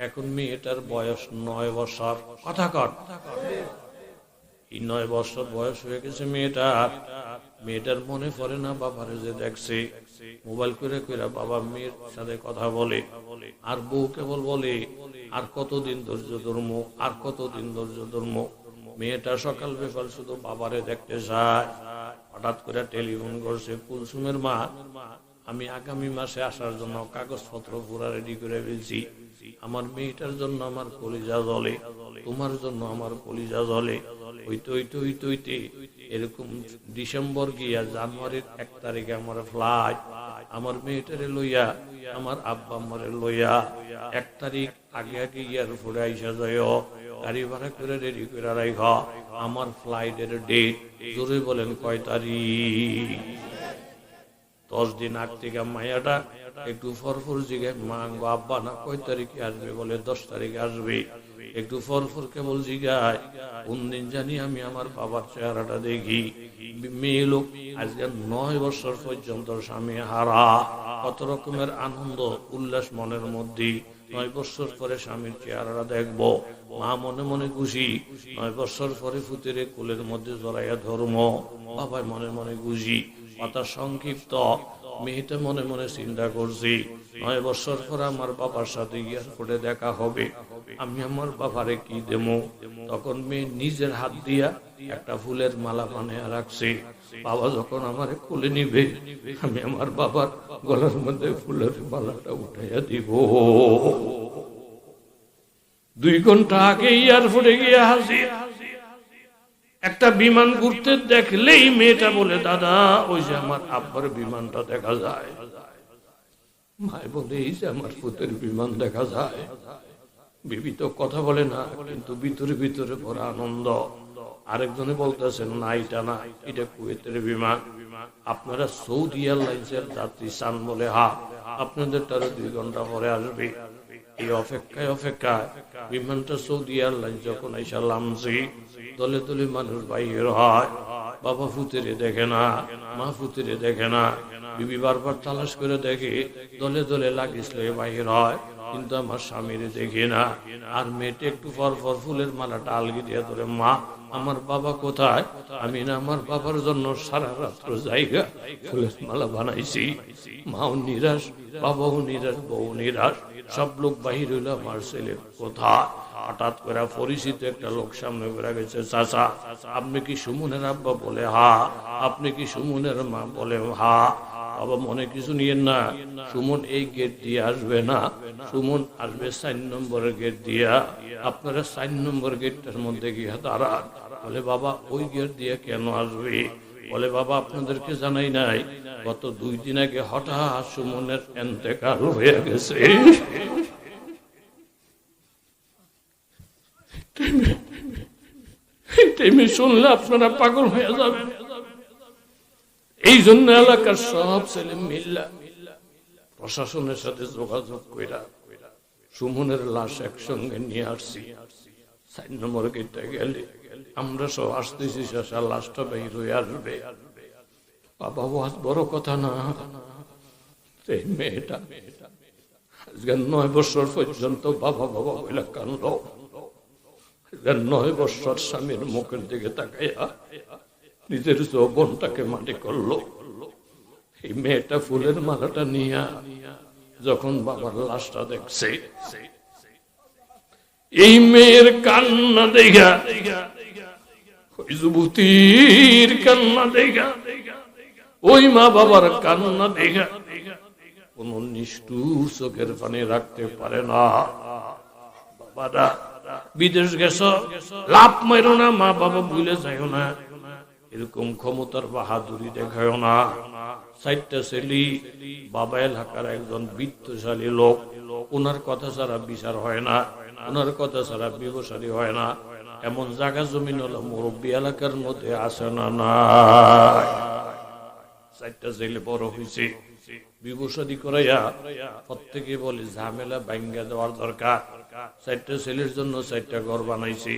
এখন মেয়েটার বয়স 9 বছর কথা কর এই 9 বছর বয়স হয়ে গেছে মেয়েটার মনে পড়ে না বাবারে যে দেখছে মোবাইল করে কইরা বাবা মেয়ের সাথে কথা বলে আর বউ কেবল বলে আর কতদিন ধৈর্য ধর্ম আর কতদিন ধৈর্য ধর্ম মেয়েটা সকাল বিকাল শুধু বাবারে দেখতে চায় হঠাৎ করে টেলিফোন করছে কুলসুমের মা আমি আগামী মাসে আসার জন্য কাগজপত্র পুরা রেডি করে ফেলছি আমার মেয়েটার জন্য আমার কলিজা জ্বলে তোমার জন্য আমার কলিজা জ্বলে হইতে এরকম ডিসেম্বর গিয়া জানুয়ারির 1 তারিখে আমার ফ্লাইট আমার মেয়েটারে লইয়া আমার আব্বা আম্মারে লইয়া 1 তারিখ আগে আগে এয়ারপোর্টে আইসা যায়, গাড়ি ভাড়া করে রেডি করে রাখ, আমার ফ্লাইটের ডেট জোরে বলেন কয় তারিখ? 10 দিন আগ থেকে মায়াটা একটু ফরফর জিগে, মা গো আব্বা না কয় তারিখে আসবে? বলে 10 তারিখে আসবে। একটু ফরফর কেবল জিগায়, কোন দিন জানি আমি আমার বাবার চেহারাটা দেখি। মেয়ে লোক আজকে 9 বছর পর্যন্ত স্বামী হারা, কত রকমের আনন্দ উল্লাস মনের মধ্যে। 9 বছর পরে স্বামীর চেহারাটা দেখবো, মা মনে মনে খুশি। 9 বছর পরে ফুতেরে কোলের মধ্যে জড়াইয়া ধর্ম, বাবাই মনে মনে খুশি। কথা সংক্ষিপ্ত, মেয়েটা মনে মনে চিন্তা করছি 9 বছর পর আমার বাবার সাথে এয়ারপোর্টে দেখা হবে, আমি আমার বাবারে কি দেবো? তখন মেয়ে নিজের হাত দিয়া একটা ফুলের মালা বানিয়ে রাখছে। বাবা যখন আমার কোলে নিবে, আমি আমার বাবার গলার মধ্যে ফুলের মালাটা উঠাইয়া দিব। 2 ঘন্টা আগে এয়ারপোর্টে গিয়ে হাজির। একটা বিমান ঘুরতে দেখলেই মেয়েটা বলে, দাদা ওই যে আমার আব্বার বিমানটা দেখা যায়। মায় বলে, এই যে আমার পুতের বিমান দেখা যায়। বিবি তো কথা বলে না, কিন্তু ভিতরে ভিতরে বড় আনন্দ। আরেকজনে বলতেছেন, না এটা না, এটা কুয়েতের বিমান। আপনারা সৌদি এয়ারলাইন্সের যাত্রী চান? বলে হা, আপনাদের তারা 2 ঘন্টা পরে আসবে। এই অপেক্ষায় বিমানটা সৌদি এয়ারলাইন্স যখন আইসা নামছি, দলে দলে মানুষ বাইর হয়। বাবা ফুতেরে দেখে না, মা ফুতেরে দেখে না। বিবি বারবার তালাশ করে দেখে, দলে দলে লাগিস লয়ে বাইর হয়, কিন্তু আমার স্বামীরে দেখে না। আর মেয়েটা একটু পর পর ফুলের মালাটা আলগি দিয়ে ধরে, মা আমার বাবা কোথায়? আমি না আমার বাবার জন্য সারা রাত্র জায়গা ফুলের মালা বানাইছি। মাও নিরাশ, বাবাও নিরাশ, বউ নিরাশ, সব লোক বাহির হইল, আমার ছেলে কোথায়? হঠাৎ করে পরিচিত একটা লোক সামনে বেড়ে গেছে, চাচা আপনি কি সুমনের আব্বা? বলে হা। আপনি কি সুমনের মা? বলে হা। বাবা মনে কিছু নিয়েন না, সুমন এই গেট দিয়ে আসবে না, সুমন আসবে 4 নম্বরের গেট দিয়া। আপনারা 4 নম্বর গেটটার মধ্যে গিয়ে দাঁড়ান। বলে বাবা ওই গেট দিয়ে কেন আসবে? বলে বাবা আপনাদেরকে জানাই নাই, গত 2 দিন আগে হঠাৎ সুমনের ইন্তেকাল হয়ে গেছে। শুনলে আপনারা পাগল হয়ে যাবেন। এই জন্য এলাকার সব ছেলে মিল্লা প্রশাসনের সাথে যোগাযোগ কইরা সুমনের লাশ একসঙ্গে নিয়ে আসছি। 4 নম্বর গেটে গেলে আমরা সব আসতেছি, শেষা লাশটা বের হয়ে আসবে। বাবা ওয়াজ বড় কথা না, এই মেয়েটা আজকে 9 বছর পর্যন্ত বাবা বাবা বলে কান্দ। 9 বছর স্বামীর মুখের দিকে তাকাইয়া নিজের যৌবনটাকে মাটি করলো। এই মেয়েটা ফুলের মালাটা নিয়া যখন বাবার লাশটা দেখছে, এই মেয়ের কান্না দেখা, ওই যুবতীর কান্না দেখা, ওই মা বাবার কান্না দেখা কোন নিষ্ঠুর চোখের পানি রাখতে পারে না। বাবারা বিদেশ গেছ, লাভ মারো না, মা বাবা ভুলে যাইও না, এরকম ক্ষমতার বাহাদুরি দেখায় না। 4টা ছেলে, বাবা এলাকার একজন বিত্তশালী লোক, ওনার কথা ছাড়া বিচার হয় না, ওনার কথা ছাড়া ব্যবসায়ী হয় না। এমন জায়গা জমিন হলো মুরব্বী এলাকার মধ্যে আসে না। 4টা ছেলে বড় হয়েছে, ব্যবসায়ী করাইয়া প্রত্যেকে বলে ঝামেলা ভাঙ্গা দেওয়ার দরকার। 4টা ছেলের জন্য 4টা ঘর বানাইছে,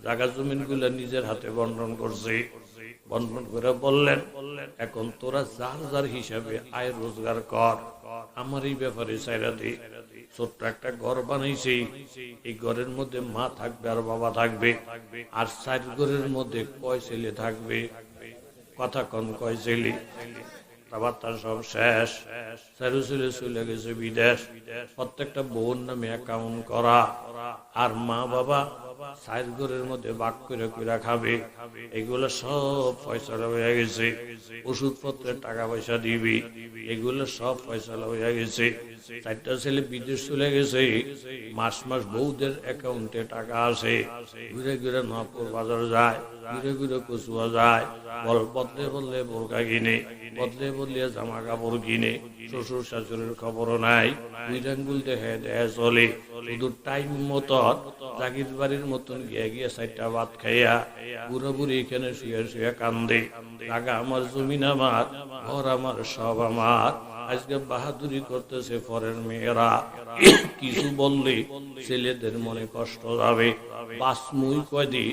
জায়গা জমিন গুলা নিজের হাতে বন্টন করছে। বন্টন করে বললেন, এখন তোরা যার যার হিসাবে আয় রোজগার কর, আমার এই ব্যাপারে চাইরা দে। ছোট্ট একটা ঘর বানাইছে, এই ঘরের মধ্যে মা থাকবে আর বাবা থাকবে। আর 4 ঘরের মধ্যে কয় ছেলে থাকবে? কথা কন, কয় ছেলে? বার্তা সব শেষ। 4 ছেলে চলে গেছে বিদেশ। প্রত্যেকটা বোন নামে অ্যাকাউন্ট করা, আর মা বাবা সাইজ ঘরের মধ্যে ভাগ করে করে খাবে, এগুলো সব ফয়সালা হয়ে গেছে। ওষুধপত্রের টাকা পয়সা দিবি, এগুলো সব ফয়সালা হয়ে গেছে। 4টা ছেলে বিদেশ চলে গেছে, মাস মাস বউদের অ্যাকাউন্টে টাকা আসে, ঘুরে ঘুরে নপুর বাজার যায়, ঘুরে ঘুরে কচুয়া যায়, বদলে বদলে বোরকা কিনে, বদলে বদলে জামা কাপড় কিনে, শ্বশুর শাশুড়ির খবরও নাই, দুইটাঙ্গুল দেখে দেহে চলে। শুধু টাইম মতন জাগির বাড়ির মতন গিয়ে গিয়ে 4টা ভাত খাইয়া বুড়ো বুড়ি এখানে শুয়ে শুয়ে কান্দে, টাকা আমার, জমিন আমার, ঘর আমার, সব আমার। আজকে বাহাদুরি করতেছে পরের মেয়েরা, কিছু বললে ছেলেদের মনে কষ্ট যাবে, বাসমুই কয়দি,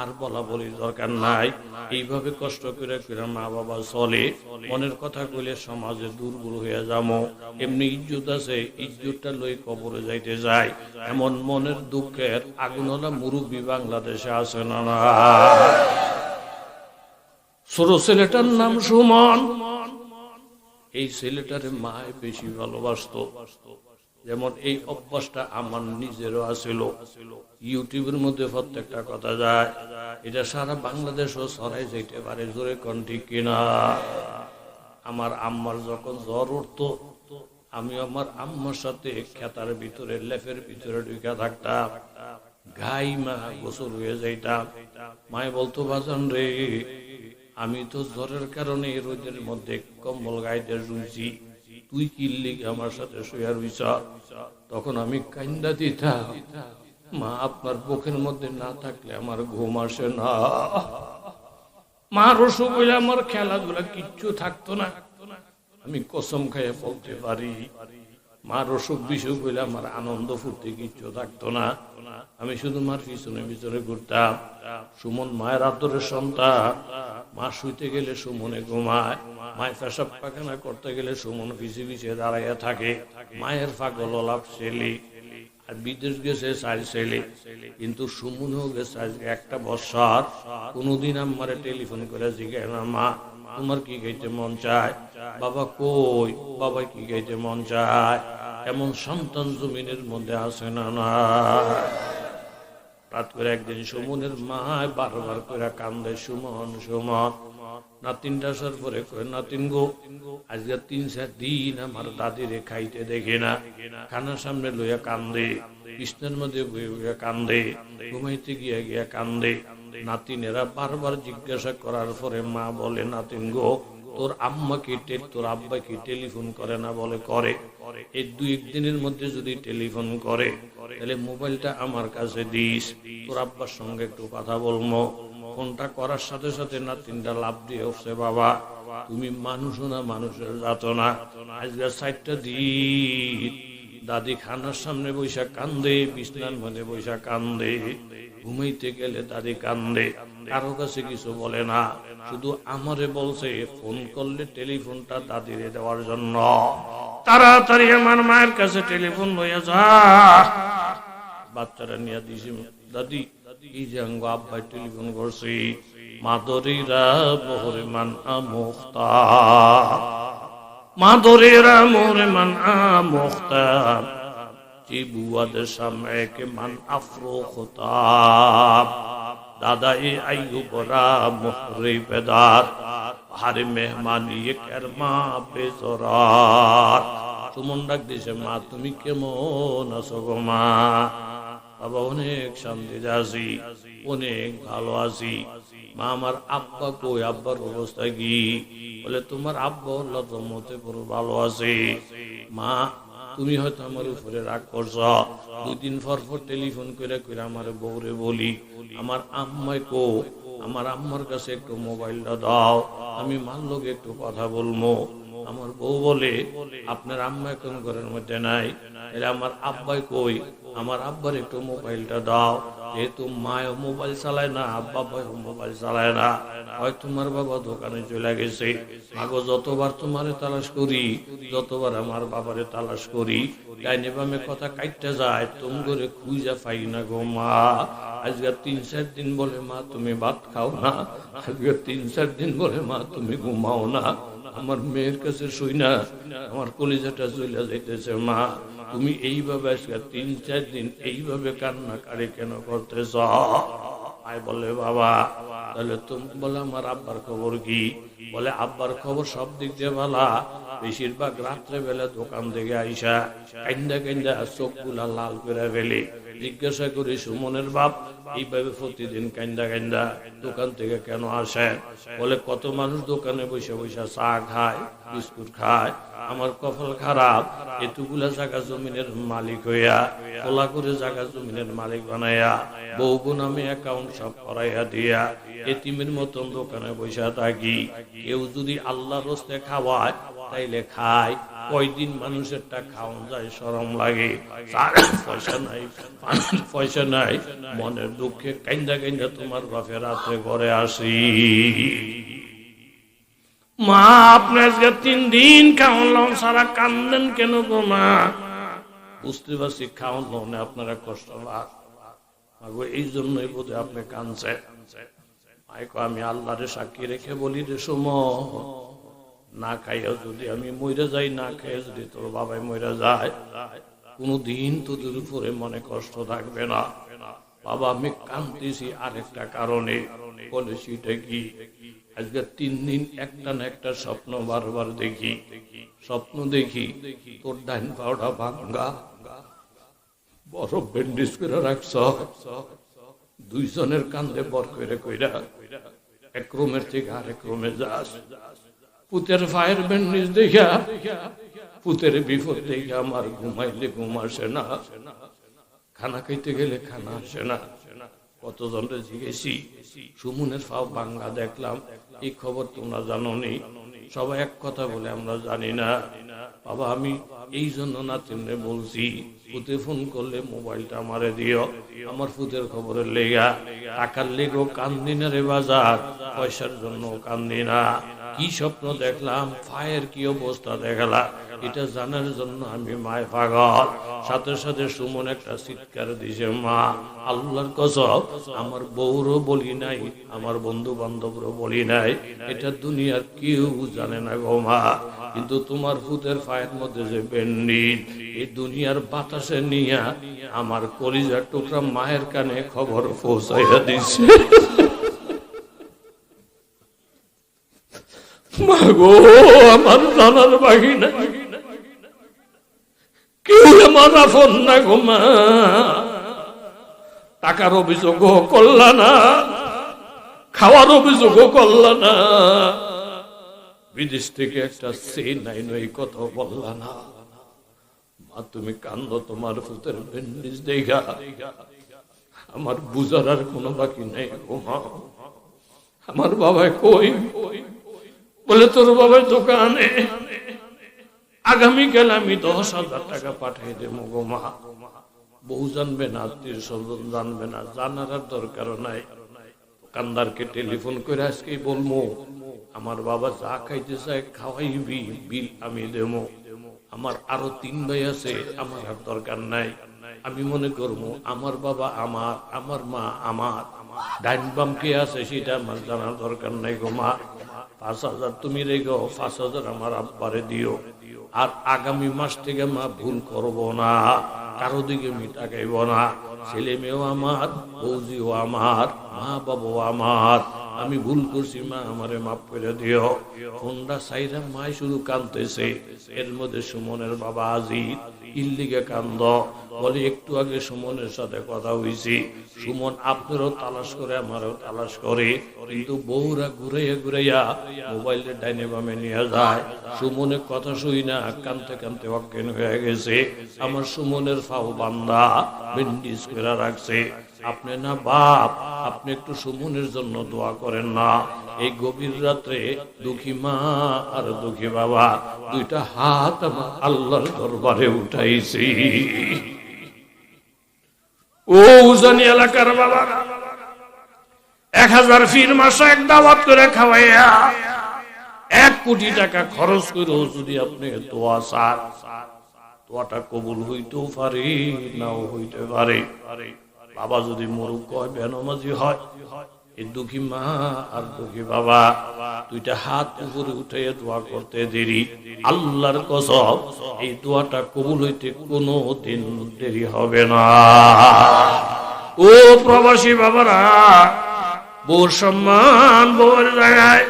আর বলা বলি দরকার নাই। এইভাবে কষ্ট করে করে মা বাবা চলে, মনের কথা কইলে সমাজে দুর্বল হয়ে যাবো। এমনি ইজ্জত আছে, ইজ্জতটা লই কবরে যাইতে যায়, এমন মনের দুঃখের আগুনওয়ালা মুরব্বী বাংলাদেশে আছে না? ছোট ছেলেটার নাম সুমন, এই ছেলেটারে মায় বেশি ভালোবাসতো। যেমন এই অভ্যাসটা আমার নিজেরও আছিল। ইউটিউবের মধ্যে প্রত্যেকটা কথা যায়, এটা সারা বাংলাদেশও ছড়াই যাইতে পারে, জোরে কোন ঠিক কিনা? আমার আম্মার যখন জ্বর উঠতো, আমি আমার আম্মার সাথে খেতার ভিতরে, লেফের ভিতরে ঢুকা থাকতাম, গাই মা গোসল হয়ে যাইতাম। মায় বলতো, বাজান রে, আমি তো জ্বরের কারণে রোদের মধ্যে কম্বল গাইতে রুইছি, তুই কিল্লি আমার সাথে শুয়ে রুইছ। তখন আমি কান্দা দিতাম, মা আপনার বুকের মধ্যে না থাকলে আমার ঘুম আসে না। মার অসুখ হইলে আমার খেলাধুলা কিচ্ছু থাকতো না, আমি কসম খাইয়ে বলতে পারি। মার অসুখ বিসুখ হইলে আমার আনন্দ ফুর্তি কিচ্ছু থাকতো না, আমি শুধু মার পিছনে পিছনে ঘুরতাম। সুমন মায়ের আদরের সন্তান, মা শুইতে গেলে সুমনে ঘুমায়, মায়ের পেশাব পায়খানা করতে গেলে সুমন পিছিয়ে পিছিয়ে দাঁড়াইয়া থাকে। মায়ের পাগল লাভ ছেলে, আর বিদেশ গেছে 4 ছেলে, কিন্তু সুমনও গেছে আজকে 1 বছর। কোনোদিন আমারে টেলিফোন করে জিজ্ঞাসা না, মা তোমার কি খাইতে মন চায়? বাবা কই, বাবা কি খাইতে মন চায়? এমন সন্তান জমিনের মধ্যে আছে না? না। রাত করে একদিন সুমনের মা বারবার করে কান্দে, সুমন সুমন। নাতিনটা আসার পরে কয়, নাতিন গো, আজকে 3-4 দিন আমার দাদিরে খাইতে দেখে না। খানার সামনে লইয়া কান্দে, বিছনার মধ্যে বয়ে বয়ে কান্দে, ঘুমাইতে গিয়া গিয়া কান্দে। নাতিনেরা বারবার জিজ্ঞাসা করার পরে মা বলে, নাতিন গো, তোর আম্মাকে, তোর আব্বাকে টেলিফোন করে না? বলে করে। এই 2-1 দিনের মধ্যে যদি টেলিফোন করে, তাহলে মোবাইলটা আমার কাছে দিস, তোর আব্বার সঙ্গে একটু কথা বলবো। ফোনটা করার সাথে সাথে নাতিনটা লাভ দিয়ে উঠছে, বাবা তুমি মানুষও না, মানুষের জাত না। আজকে 4টা দিন দাদি খানার সামনে বৈশা কান্দে, বিছনার মধ্যে বৈশা কান্দে, ঘুমাইতে গেলে দাদি কান্দে, কারো কাছে কিছু বলে না, শুধু আমারে বলছে ফোন করলে টেলিফোনটা দাদিরে দেওয়ার জন্য। তাড়াতাড়ি আমার মায়ের কাছে টেলিফোন লইয়া যা। বাচ্চারা নিয়ে দিছি, দাদি এই যে আব্বাই টেলিফোন করছি, মাদরিরা মোহরে মান আমুখতা, মাদরিরা মোহরে মান আমুখতা, জিবুয়াদের সামনে কে মান আফরোখতা। দাদা এ আইয়ুবরা মোহরে বেদার, হারে মেহমানি কেরমা বেজরার। সুমন ডাক দিছে, মা তুমি কেমন আছো গো মা? বাবা অনেক শান্তিতে আছি, অনেক ভালো আছি। মা আমার আব্বা কই, আব্বার অবস্থা কি? বলে তোমার আব্বা আল্লাহর রহমতে বড় ভালো আছে। মা তুমি হয়তো আমার উপরে রাগ করছ, 2 দিন পর পর টেলিফোন করে করে আমার বউরে বলি, আমার আম্মাই কো, আমার আম্মার কাছে একটু মোবাইলটা দাও, আমি মার লোকে একটু কথা বলবো। আমার বউ বলে, আপনার আম্মা এখন ঘরের মধ্যে নাই, এরা আমার আব্বাই কই, আমার আব্বার একটু মোবাইলটা দাও। যেহেতু মায়ও মোবাইল চালায় না, আব্বা ভাইও মোবাইল চালায় না, হয় তোমার বাবা দোকানে চলে গেছে। আগো যতবার তোমারে তালাশ করি, যতবার আমার বাবারে তালাশ করি, ডাইনে বামে কথা কাটতে যায়, তুমি করে খুঁজা পাই না গো মা। আজকে 3-4 দিন বলে মা তুমি ভাত খাও না, আজকে 3-4 দিন বলে মা তুমি ঘুমাও না। আমার মেয়ের কাছে শুই না আমার কলিজাটা চলে যাইতেছে। মা তুমি এইভাবে আজকে 3-4 দিন এইভাবে কান্নাকারি কেন করতেছ? আয় বলে বাবা তাহলে তুমি বলে আমার আব্বার খবর কি? বলে আব্বার খবর সব দিক দিয়ে ভালো, বেশিরভাগ রাত্রে বেলা দোকান থেকে আইসা কাইন্দা কাইন্দা চোখ গুলা লাল করে ফেলে। জিজ্ঞাসা করি সুমনের বাপ এইভাবে প্রতিদিন কাইন্দা কাইন্দা দোকান থেকে কেন আসে? বলে কত মানুষ দোকানে বসে বসে চা খায়, বিস্কুট খায়, আমার কপাল খারাপ এতগুলা জায়গা জমিনের মালিক হইয়া খোলা করে জায়গা জমিনের মালিক বানাইয়া বউ নামে অ্যাকাউন্ট সব করাইয়া দিয়া এতিমের মতন দোকানে বসে থাকি। কেউ যদি আল্লাহর রাস্তায় খাওয়ায় তাইলে খায়, কয়দিন মানুষেরটা খাওয়ান যায় শরম লাগে। পয়সা নাই, পয়সা নাই, মনের দুঃখে কাইন্দা কাইন্দা তোমার বাপের রাত্রে ঘরে আসি। মা আপনি আজকে 3 দিন খাওয়ালাম সারা কান্দেন কেন গো মা? বুঝতে পারছি খাওয়ান আপনারা কষ্ট লাগবে, এই জন্যই বোধ হয় আপনি কাঁদছেন। আমি আল্লাহরে সাক্ষী রেখে বলি রে সুমন, না খাইয়া যদি আমি মরে যাই, না খাইয়া যদি তোর বাবাই মরে যায়, কোনদিন তোদের উপরে মনে কষ্ট থাকবে না। বাবা আমি কাঁদতেছি আরেকটা কারণে। বলে সেটা কি? আজকে 3 দিন একটা না একটা স্বপ্ন বারবার দেখি। স্বপ্ন দেখি তোর ডাইন পাওটা ভাঙ্গা, বড় ব্যান্ডেজ করে রাখছ, 2 জনের কান্দে বর করে কইরা এক রুমের থেকে আরেক রুমে যাস। পুতের ফায়ার ব্যান্ডেজ দেখা, পুতের বিপদ দেখে আমার ঘুমাইলে ঘুম আসে না, খানা খাইতে গেলে খানা আসে না। কতজনরে জিজ্ঞেসি, সুমনের ফাও বাংলা দেখলাম, এই খবর তোমরা জানো নি? সবাই এক কথা বলে আমরা জানি না। বাবা আমি এই জন্য নাতিনে বলছি পুতে ফোন করলে মোবাইলটা আমারে দিও, আমার পুতের খবরের লেগা। টাকার লেগেও কান্দি না রে বাজার, পয়সার জন্য কান্দি না। কি স্বপ্ন দেখলাম, ফায়ের কি অবস্থা দেখালাম, এটা জানার জন্য আমি মায় পাগল। সাথে সাথে সুমন একটা চিৎকার দিছে, মা আল্লাহর কসম আমার বউরও বলি নাই, আমার বন্ধু বান্ধবরও বলি নাই, এটা দুনিয়ার কেউ জানে না গো মা। কিন্তু তোমার পুতের ফায়ের মধ্যে যে ব্যান্ডেজ, এই দুনিয়ার বাতাসে নিয়া আমার কলিজার টুকরা মায়ের কানে খবর পৌঁছাইয়া দিছে। মা গো আমার জানার বাকি না, কেউ আমার আপন না গো মা। টাকার অভিযোগ করলা না, খাওয়ার অভিযোগ করলা না, বিদেশ থেকে একটা চেন আইন এই কথা বললা না। মা তুমি কান্দ তোমার পুতের ব্যান্ডেজ দেখা, আমার বুঝার আর কোনো বাকি নেই গো মা। আমার বাবা কই? বলে তোর বাবার দোকানে, আগামীকাল আমি 10,000 টাকা পাঠিয়ে দেবো গো মা। বউ জানবে না, আত্মীয় স্বজন জানবে না, জানার আর দরকার নাই। দোকানদারকে টেলিফোন করে আজকেই বলবো আমার বাবা যা খাইতে চায় খাওয়াইবি, বিল আমি দেবো। আমার আরো 3 ভাই আছে, আমার আর দরকার নাই। আমি মনে করবো আমার বাবা আমার, আমার মা আমার, ডাইন বাম কে আছে সেটা আমার জানার দরকার নাই গো মা। 5,000 তুমি রেখো, 5,000 আমার আব্বারে দিও। আর আগামী মাস থেকে মা ভুল করব না, কারো দিকে আমি তাকাইব না। ছেলে মেয়েও আমার, বৌজিও আমার, মা বাবাও আমার। আমি ভুল করছি মা, আমারে মাফ করে দিও। ফোনটা সাইরা মাই শুধু কাঁদতেছে। এর মধ্যে সুমনের বাবা আজিজ ইল্লিগে কান্দ, বলে একটু আগে সুমনের সাথে কথা হয়েছি, সুমন আপনারও তালাশ করে আমারও তালাশ করে, কিন্তু বউরা ঘুরাইয়া ঘুরাইয়া মোবাইলে ডাইনে বামে নিয়ে যায়। সুমনের কথা শুই না, কানতে কানতে অজ্ঞান হয়ে গেছে। আমার সুমনের ফাও বান্দা ব্যান্ডেজ করে রাখছে। আপনি না বাপ, আপনি একটু সুমনের জন্য দোয়া করেন না। এই গভীর রাত্রে দুঃখী মা আর দুঃখী বাবা 2টা হাত আমার আল্লাহর দরবারে উঠাইছি। ও উজানি এলাকার বাবা 1000 ফির মাসে এক দাওয়াত করে খাওয়াইয়া 1 কোটি টাকা খরচ করেও যদি আপনি দোয়া চান, দোয়াটা কবুল হইতেও পারে, নাও হইতে পারে। বাবা যদি মুরুখ হয়, বেনমাজি হয়, এই দুঃখী মা আর দুঃখী বাবা দুইটা হাত উপরে উঠে দোয়া করতে দেরি, আল্লাহর কসম এই দোয়াটা কবুল হইতে কোনো দিন দেরি হবে না। ও প্রবাসী বাবারা, বউর সম্মান বউয়ের জায়গায়,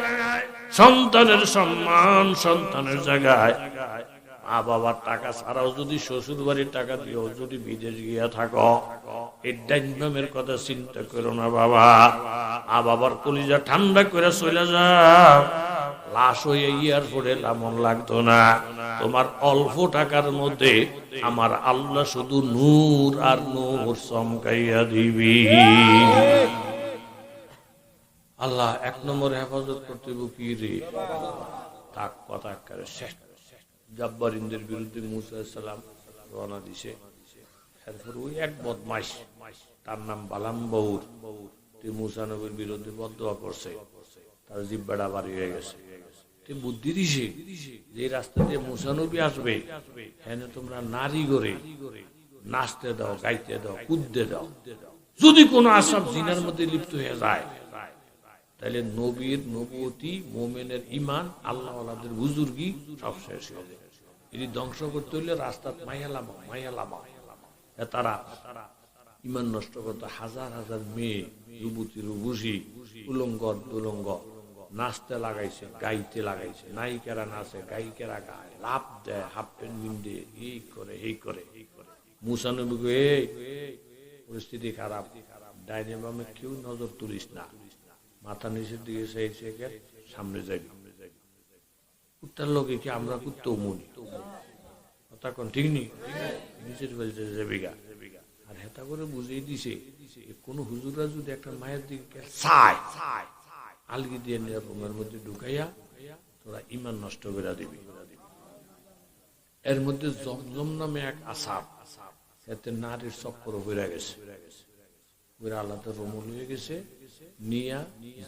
সন্তানের সম্মান সন্তানের জায়গায়। মা বাবার টাকা ছাড়াও যদি শ্বশুর বাড়ির টাকা দিও, যদি বিদেশ গিয়া থাকো, এই ডাইনামের কথা চিন্তা করো না বাবা। মা বাবার কলিজা ঠান্ডা করে চলে যাও, লাশ হয়ে এয়ারপোর্টে এমন লাগতো না। তোমার অল্প টাকার মধ্যে আমার আল্লাহ শুধু নূর আর নূর চমকাইয়া দিবি। আল্লাহ এক নম্বরে হেফাজত করতে কি রে, তাক কথা করে শেষ। জাব্বারিনদের বিরুদ্ধে মুসা আলাইহিস সালাম রওনা দিছে। এরপর ওই এক বদমাইশ, তার নাম বালাম বউর, মুসা নবীর বিরুদ্ধে বদদোয়া করছে, তার জিহ্বাটা ভারী হয়ে গেছে। বুদ্ধি দিছে যে রাস্তা দিয়ে মুসা নবী আসবে, হ্যাঁ তোমরা নারী গড়ে নাচতে দাও, গাইতে দাও, কুদতে দাও। যদি কোনো আসাম জিনার মধ্যে লিপ্ত হয়ে যায়, তাহলে নবীর নবুয়তি, মোমেনের ইমান, আল্লাহ ওয়ালাদের বুজুর্গি সব শেষ হয়ে যাবে। এটি ধ্বংস করতে হইলে রাস্তা মাইয়ালামা তারা ইমান নষ্ট করতে হাজার হাজার মেয়ে, যুবতী রুবুসি, উলঙ্গ দুলঙ্গ নাচতে লাগাইছে, গাইতে লাগাইছে। নায়িকারা নাচে, গায়িকারা গায়, লাভ দেয়, হাফ প্যান্ট বিন্দে, এই করে এই করে। মুসা নবীকে পরিস্থিতি খারাপ, ডাইনে বামে কেউ নজর তুলিস না, মাথা নিচের দিকে সামনে যাবি। কুত্তার লোকে কি আমরা কুত্তাও মনি, কথা কোন ঠিক নেই, নিচের বলছে যাবিগা। আর হেতা করে বুঝিয়ে দিছে, কোন হুজুরা যদি একটা মায়ের দিকে আলগি দিয়ে নিয়ে রুমের মধ্যে ঢুকাইয়া তোরা ইমান নষ্ট করে দিবি। এর মধ্যে জমজম নামে এক আসাব, এতে নারীর চক্কর হয়ে গেছে, আল্লাহ রমল হয়ে গেছে, নিয়া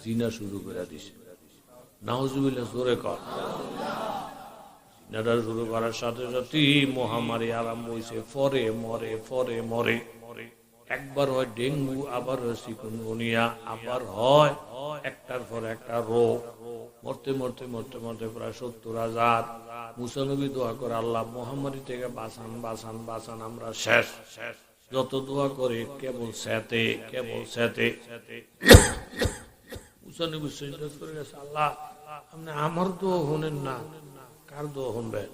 জিনা শুরু করে দিছে। নাউজুবিল্লাহ, জোরে কর। জিনাটা শুরু করার সাথে সাথে মহামারী আরম্ভ হয়েছে, ফরে মরে। একবার হয় ডেঙ্গু, আবার হয় চিকুনগুনিয়া, আবার হয় একটার পর একটা রোগ। মরতে প্রায় 70,000। মুসা নবী দোয়া করে, আল্লাহ মহামারী থেকে বাঁচান, আমরা শেষ। যত দোয়া করে কেবল স্যাতে। মুসা নবী সিজদা করে গেছে, আল্লাহ আপনি আমার দোয়া শুনেন না, কার দোয়া শুনবেন?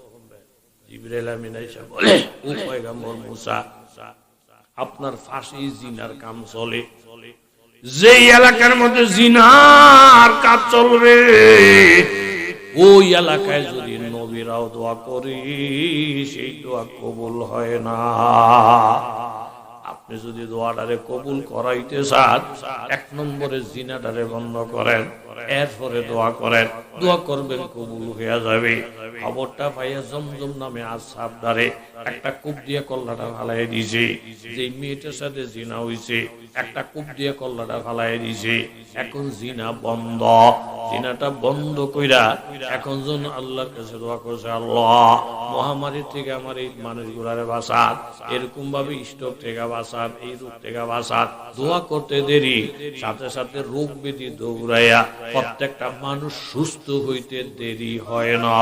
জিবরাইল আমিন আইসা বলে, ও পয়গম্বর মুসা, আপনার ফাঁসি জিনার কাম চলে, যে এলাকার মধ্যে জিনার কাজ চলবে ওই এলাকায় যদি নবীরাও দোয়া করে সেই দোয়া কবুল হয় না। আপনি যদি দোয়াটারে কবুল করাইতে চান, এক নম্বরে জিনাটারে বন্ধ করেন, এরপরে দোয়া করেন, দোয়া করবেন কবুল হয়ে যাবে। খবরটা পাইয়া জমজম নামে আসাবদারে একটা কূপ দিয়ে কল্লাটা ফালাই দিয়েছে। যে মেয়েটার সাথে জিনা হইছে একটা কূপ দিয়ে কল্লাটা ফালাই দিয়েছে। এখন জিনা বন্ধ, জিনাটা বন্ধ কইরা এখন জন আল্লাহর কাছে দোয়া করছে, আল্লাহ মহামারী থেকে আমার এই মানুষগুলারে বাঁচান, এরকম ভাবে স্ট্রোক থেকে বাঁচান, এই রোগ থেকে বাঁচান। দোয়া করতে দেরি, সাথে সাথে রোগ ব্যাধি দৌড়াইয়া প্রত্যেকটা মানুষ সুস্থ হইতে দেরি হয় না।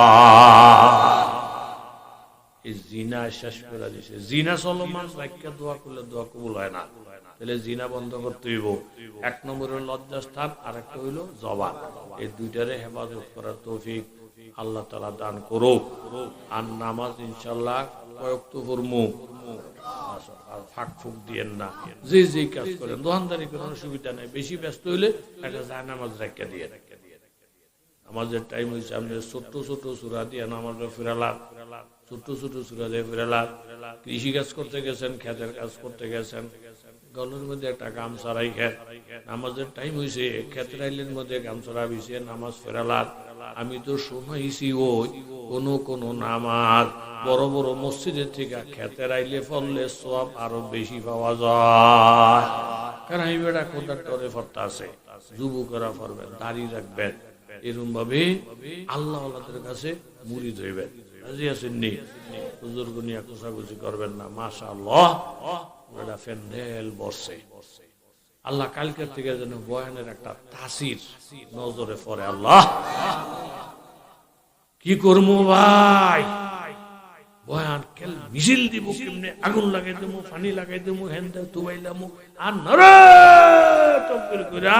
এই জিনা শেষ করে দিছে। জিনা চলমান রাখিয়া দোয়া করলে দোয়া কবুল হয় না। তাহলে জিনা বন্ধ করতে হইব। এক নম্বরের লজ্জাস্থান, আর একটা হইল জবান। এই দুইটারে হেফাজত করার তৌফিক আল্লাহ তাআলা দান করুক। আর নামাজ ইনশাআল্লাহ কয়েক তো পড়মু, আর ফাঁক ফুক দিয়েন না। যে কাজ করেন দোকানদারি করার সুবিধা নাই, বেশি ব্যস্ত হইলে একটা যায় নামাজ রাখিয়া দিয়ে। আমাদের টাইম হয়েছে, আপনি ছোট্ট সূরা দিয়ে নামাজ ফিরালাম, ছোট্ট সূরা দিয়ে ফিরালাম। কৃষি কাজ করতে গেছেন, ক্ষেতের কাজ করতে গেছেন, গলের মধ্যে একটা গামছা রাইখেন, নামাজের টাইম হয়েছে, ক্ষেতের আইলের মধ্যে গামছা রাখছে, নামাজ ফেরালাম। আমি তো শুনাইছি ওই কোন নামাজ বড় বড় মসজিদের থেকে ক্ষেতের আইলে ফললে সওয়াব আরো বেশি পাওয়া যায়। কারণ এই বেটা কোথার টরে ফরতা আছে, যুবকেরা পড়বেন, দাড়ি রাখবেন, এরকম ভাবে আল্লাহ আল্লাহদের কাছে মুরিদ হইবেন। রাজি আছেন নি? বুজুর্গ নিয়ে কোষাকুষি করবেন না। মাশাআল্লাহ, এটা ফেন্ডেল বসছে, আল্লাহ কালকের থেকে যেন বয়ানের একটা তাসির নজরে পড়ে। আল্লাহ কি করবো ভাই, বয়ান কেল মিছিল দিব কেমনে, আগুন লাগাই দেবো, পানি লাগাই দেবো, হেন তুবাইলাম আর নরে তকবির কইরা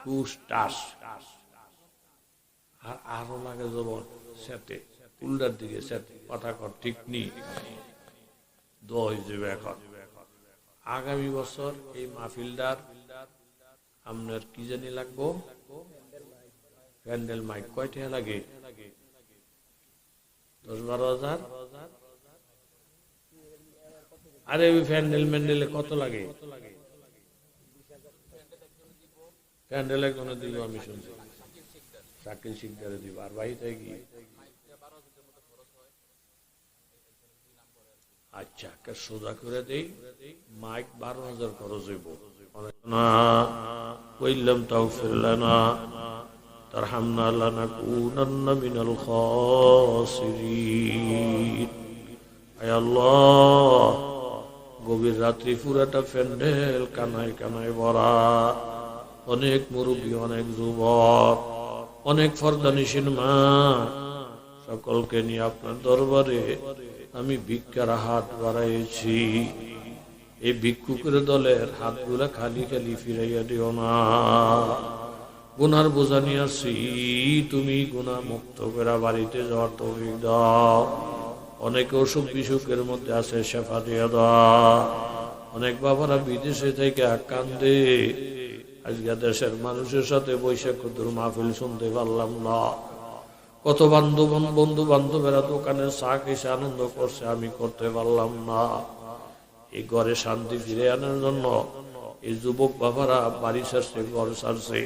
টুস আর আরো লাগে জবন সেতে উল্টার দিকে সেতে কথা কর ঠিক নি দোয়া হয়ে যাবে। এখন আগামী বছর এই মাহফিলদার আপনার কি জানি লাগবো, প্যান্ডেল মাইক কয়টা লাগে? 10-12 হাজার। আরে ওই প্যান্ডেল ম্যান্ডেলে কত লাগে? প্যান্ডেল একজনে দিব আমি শুনছি, শাকিল শিকদারে দিব। আর বাড়িতে কি আচ্ছা সোজা করে দেই, মাইক 12,000 খরচ হইব। কইলাম তাগফির লানা তারহামনা লানাকুনান্না মিনাল খাসিরিন। আয় আল্লাহ, গভীর রাত্রি পুরাটা প্যান্ডেল কানায় কানায় ভরা, অনেক মুরব্বী, অনেক যুবক, অনেক ফরদানিসীন মা, সকলকে নিয়ে আপনার দরবারে আমি ভিক্ষার হাত বাড়াইছি। এই ভিক্ষুকের দলের হাতগুলা খালি খালি ফিরাইয়া দিও না। গুনার বোঝা নিয়ে আসি, তুমি গুনাহ মুক্ত করে বাড়িতে যাওয়ার তৌফিক দাও। অনেকে অসুখ বিসুখের মধ্যে আছে, শেফা দিয়ে দাও। অনেক বাবারা বিদেশে থেকে কান্দে, আজকে দেশের মানুষের সাথে বৈশাখ কুতুর মাহফিল শুনতে পারলাম না। কত বন্ধু বান্ধবেরা দোকানে চা খেয়ে আনন্দ করছে, আমি করতে পারলাম না। এই ঘরে শান্তি ফিরে আনার জন্য এই যুবক বাবারা বাড়ি ছাড়ছে, ঘর ছাড়ছে,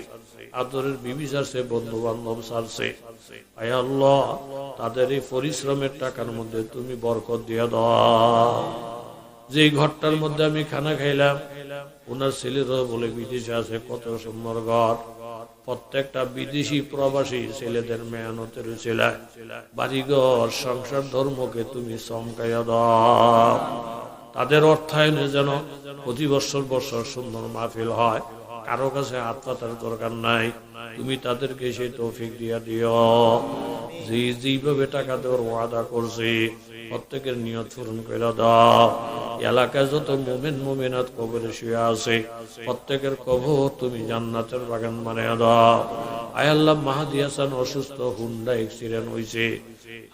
আদরের বিবি ছাড়ছে, বন্ধু বান্ধব ছাড়ছে। আয় আল্লাহ, তাদের এই পরিশ্রমের টাকার মধ্যে তুমি বরকত দিয়ে দাও। যে ঘরটার মধ্যে আমি খানা খাইলাম, ওনার ছেলেরাও বলে বিদেশে আছে, কত সুন্দর ঘর। প্রত্যেকটা বিদেশি প্রবাসী ছেলেদের মেহনতের ছেলে, বাড়িঘর, সংসার, ধর্মকে তুমি চমকাইয়া দাও। তাদের অর্থায়নে যেন প্রতি বছর সুন্দর মাহফিল হয়। কারো কাছে হাত পাতার দরকার নাই, তুমি তাদেরকে সেই তৌফিক দিয়া দিও। যেভাবে টাকা দেওয়ার ওয়াদা করছে, প্রত্যেকের নিয়ত পূরণ করে দাও। এলাকায় যত মোমেন মোমেনাত কবরে শুয়ে আছে, প্রত্যেকের কবর তুমি জান্নাতের বাগান বানিয়ে দাও। আয় আল্লাহ, মাহাদি হাসান অসুস্থ, হুন্ডা অ্যাক্সিডেন্ট হয়েছে,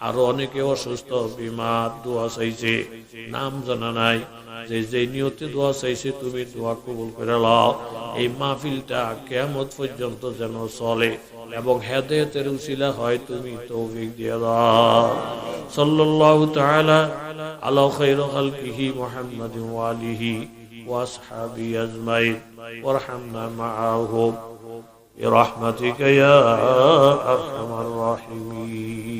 আরো অনেকে অসুস্থ, বিমার, দোয়া চাইছে, নাম জানা নাই। যে নিয়তে দোয়া চাইছে তুমি দোয়া কবুল করে নাও। এই মাহফিলটা কিয়ামত পর্যন্ত যেন চলে এবং হেদায়েতের উসিলা হয়, তুমি তৌফিক দিয়ে দাও। সাল্লাল্লাহু তাআলা আলা খায়রি খালকিহি মুহাম্মাদিন ওয়া আলিহি ওয়া আসহাবিহি আজমাইন ওয়ারহামনা মাআহুম বিরহমাতিকা ইয়া আরহামার রাহিমিন।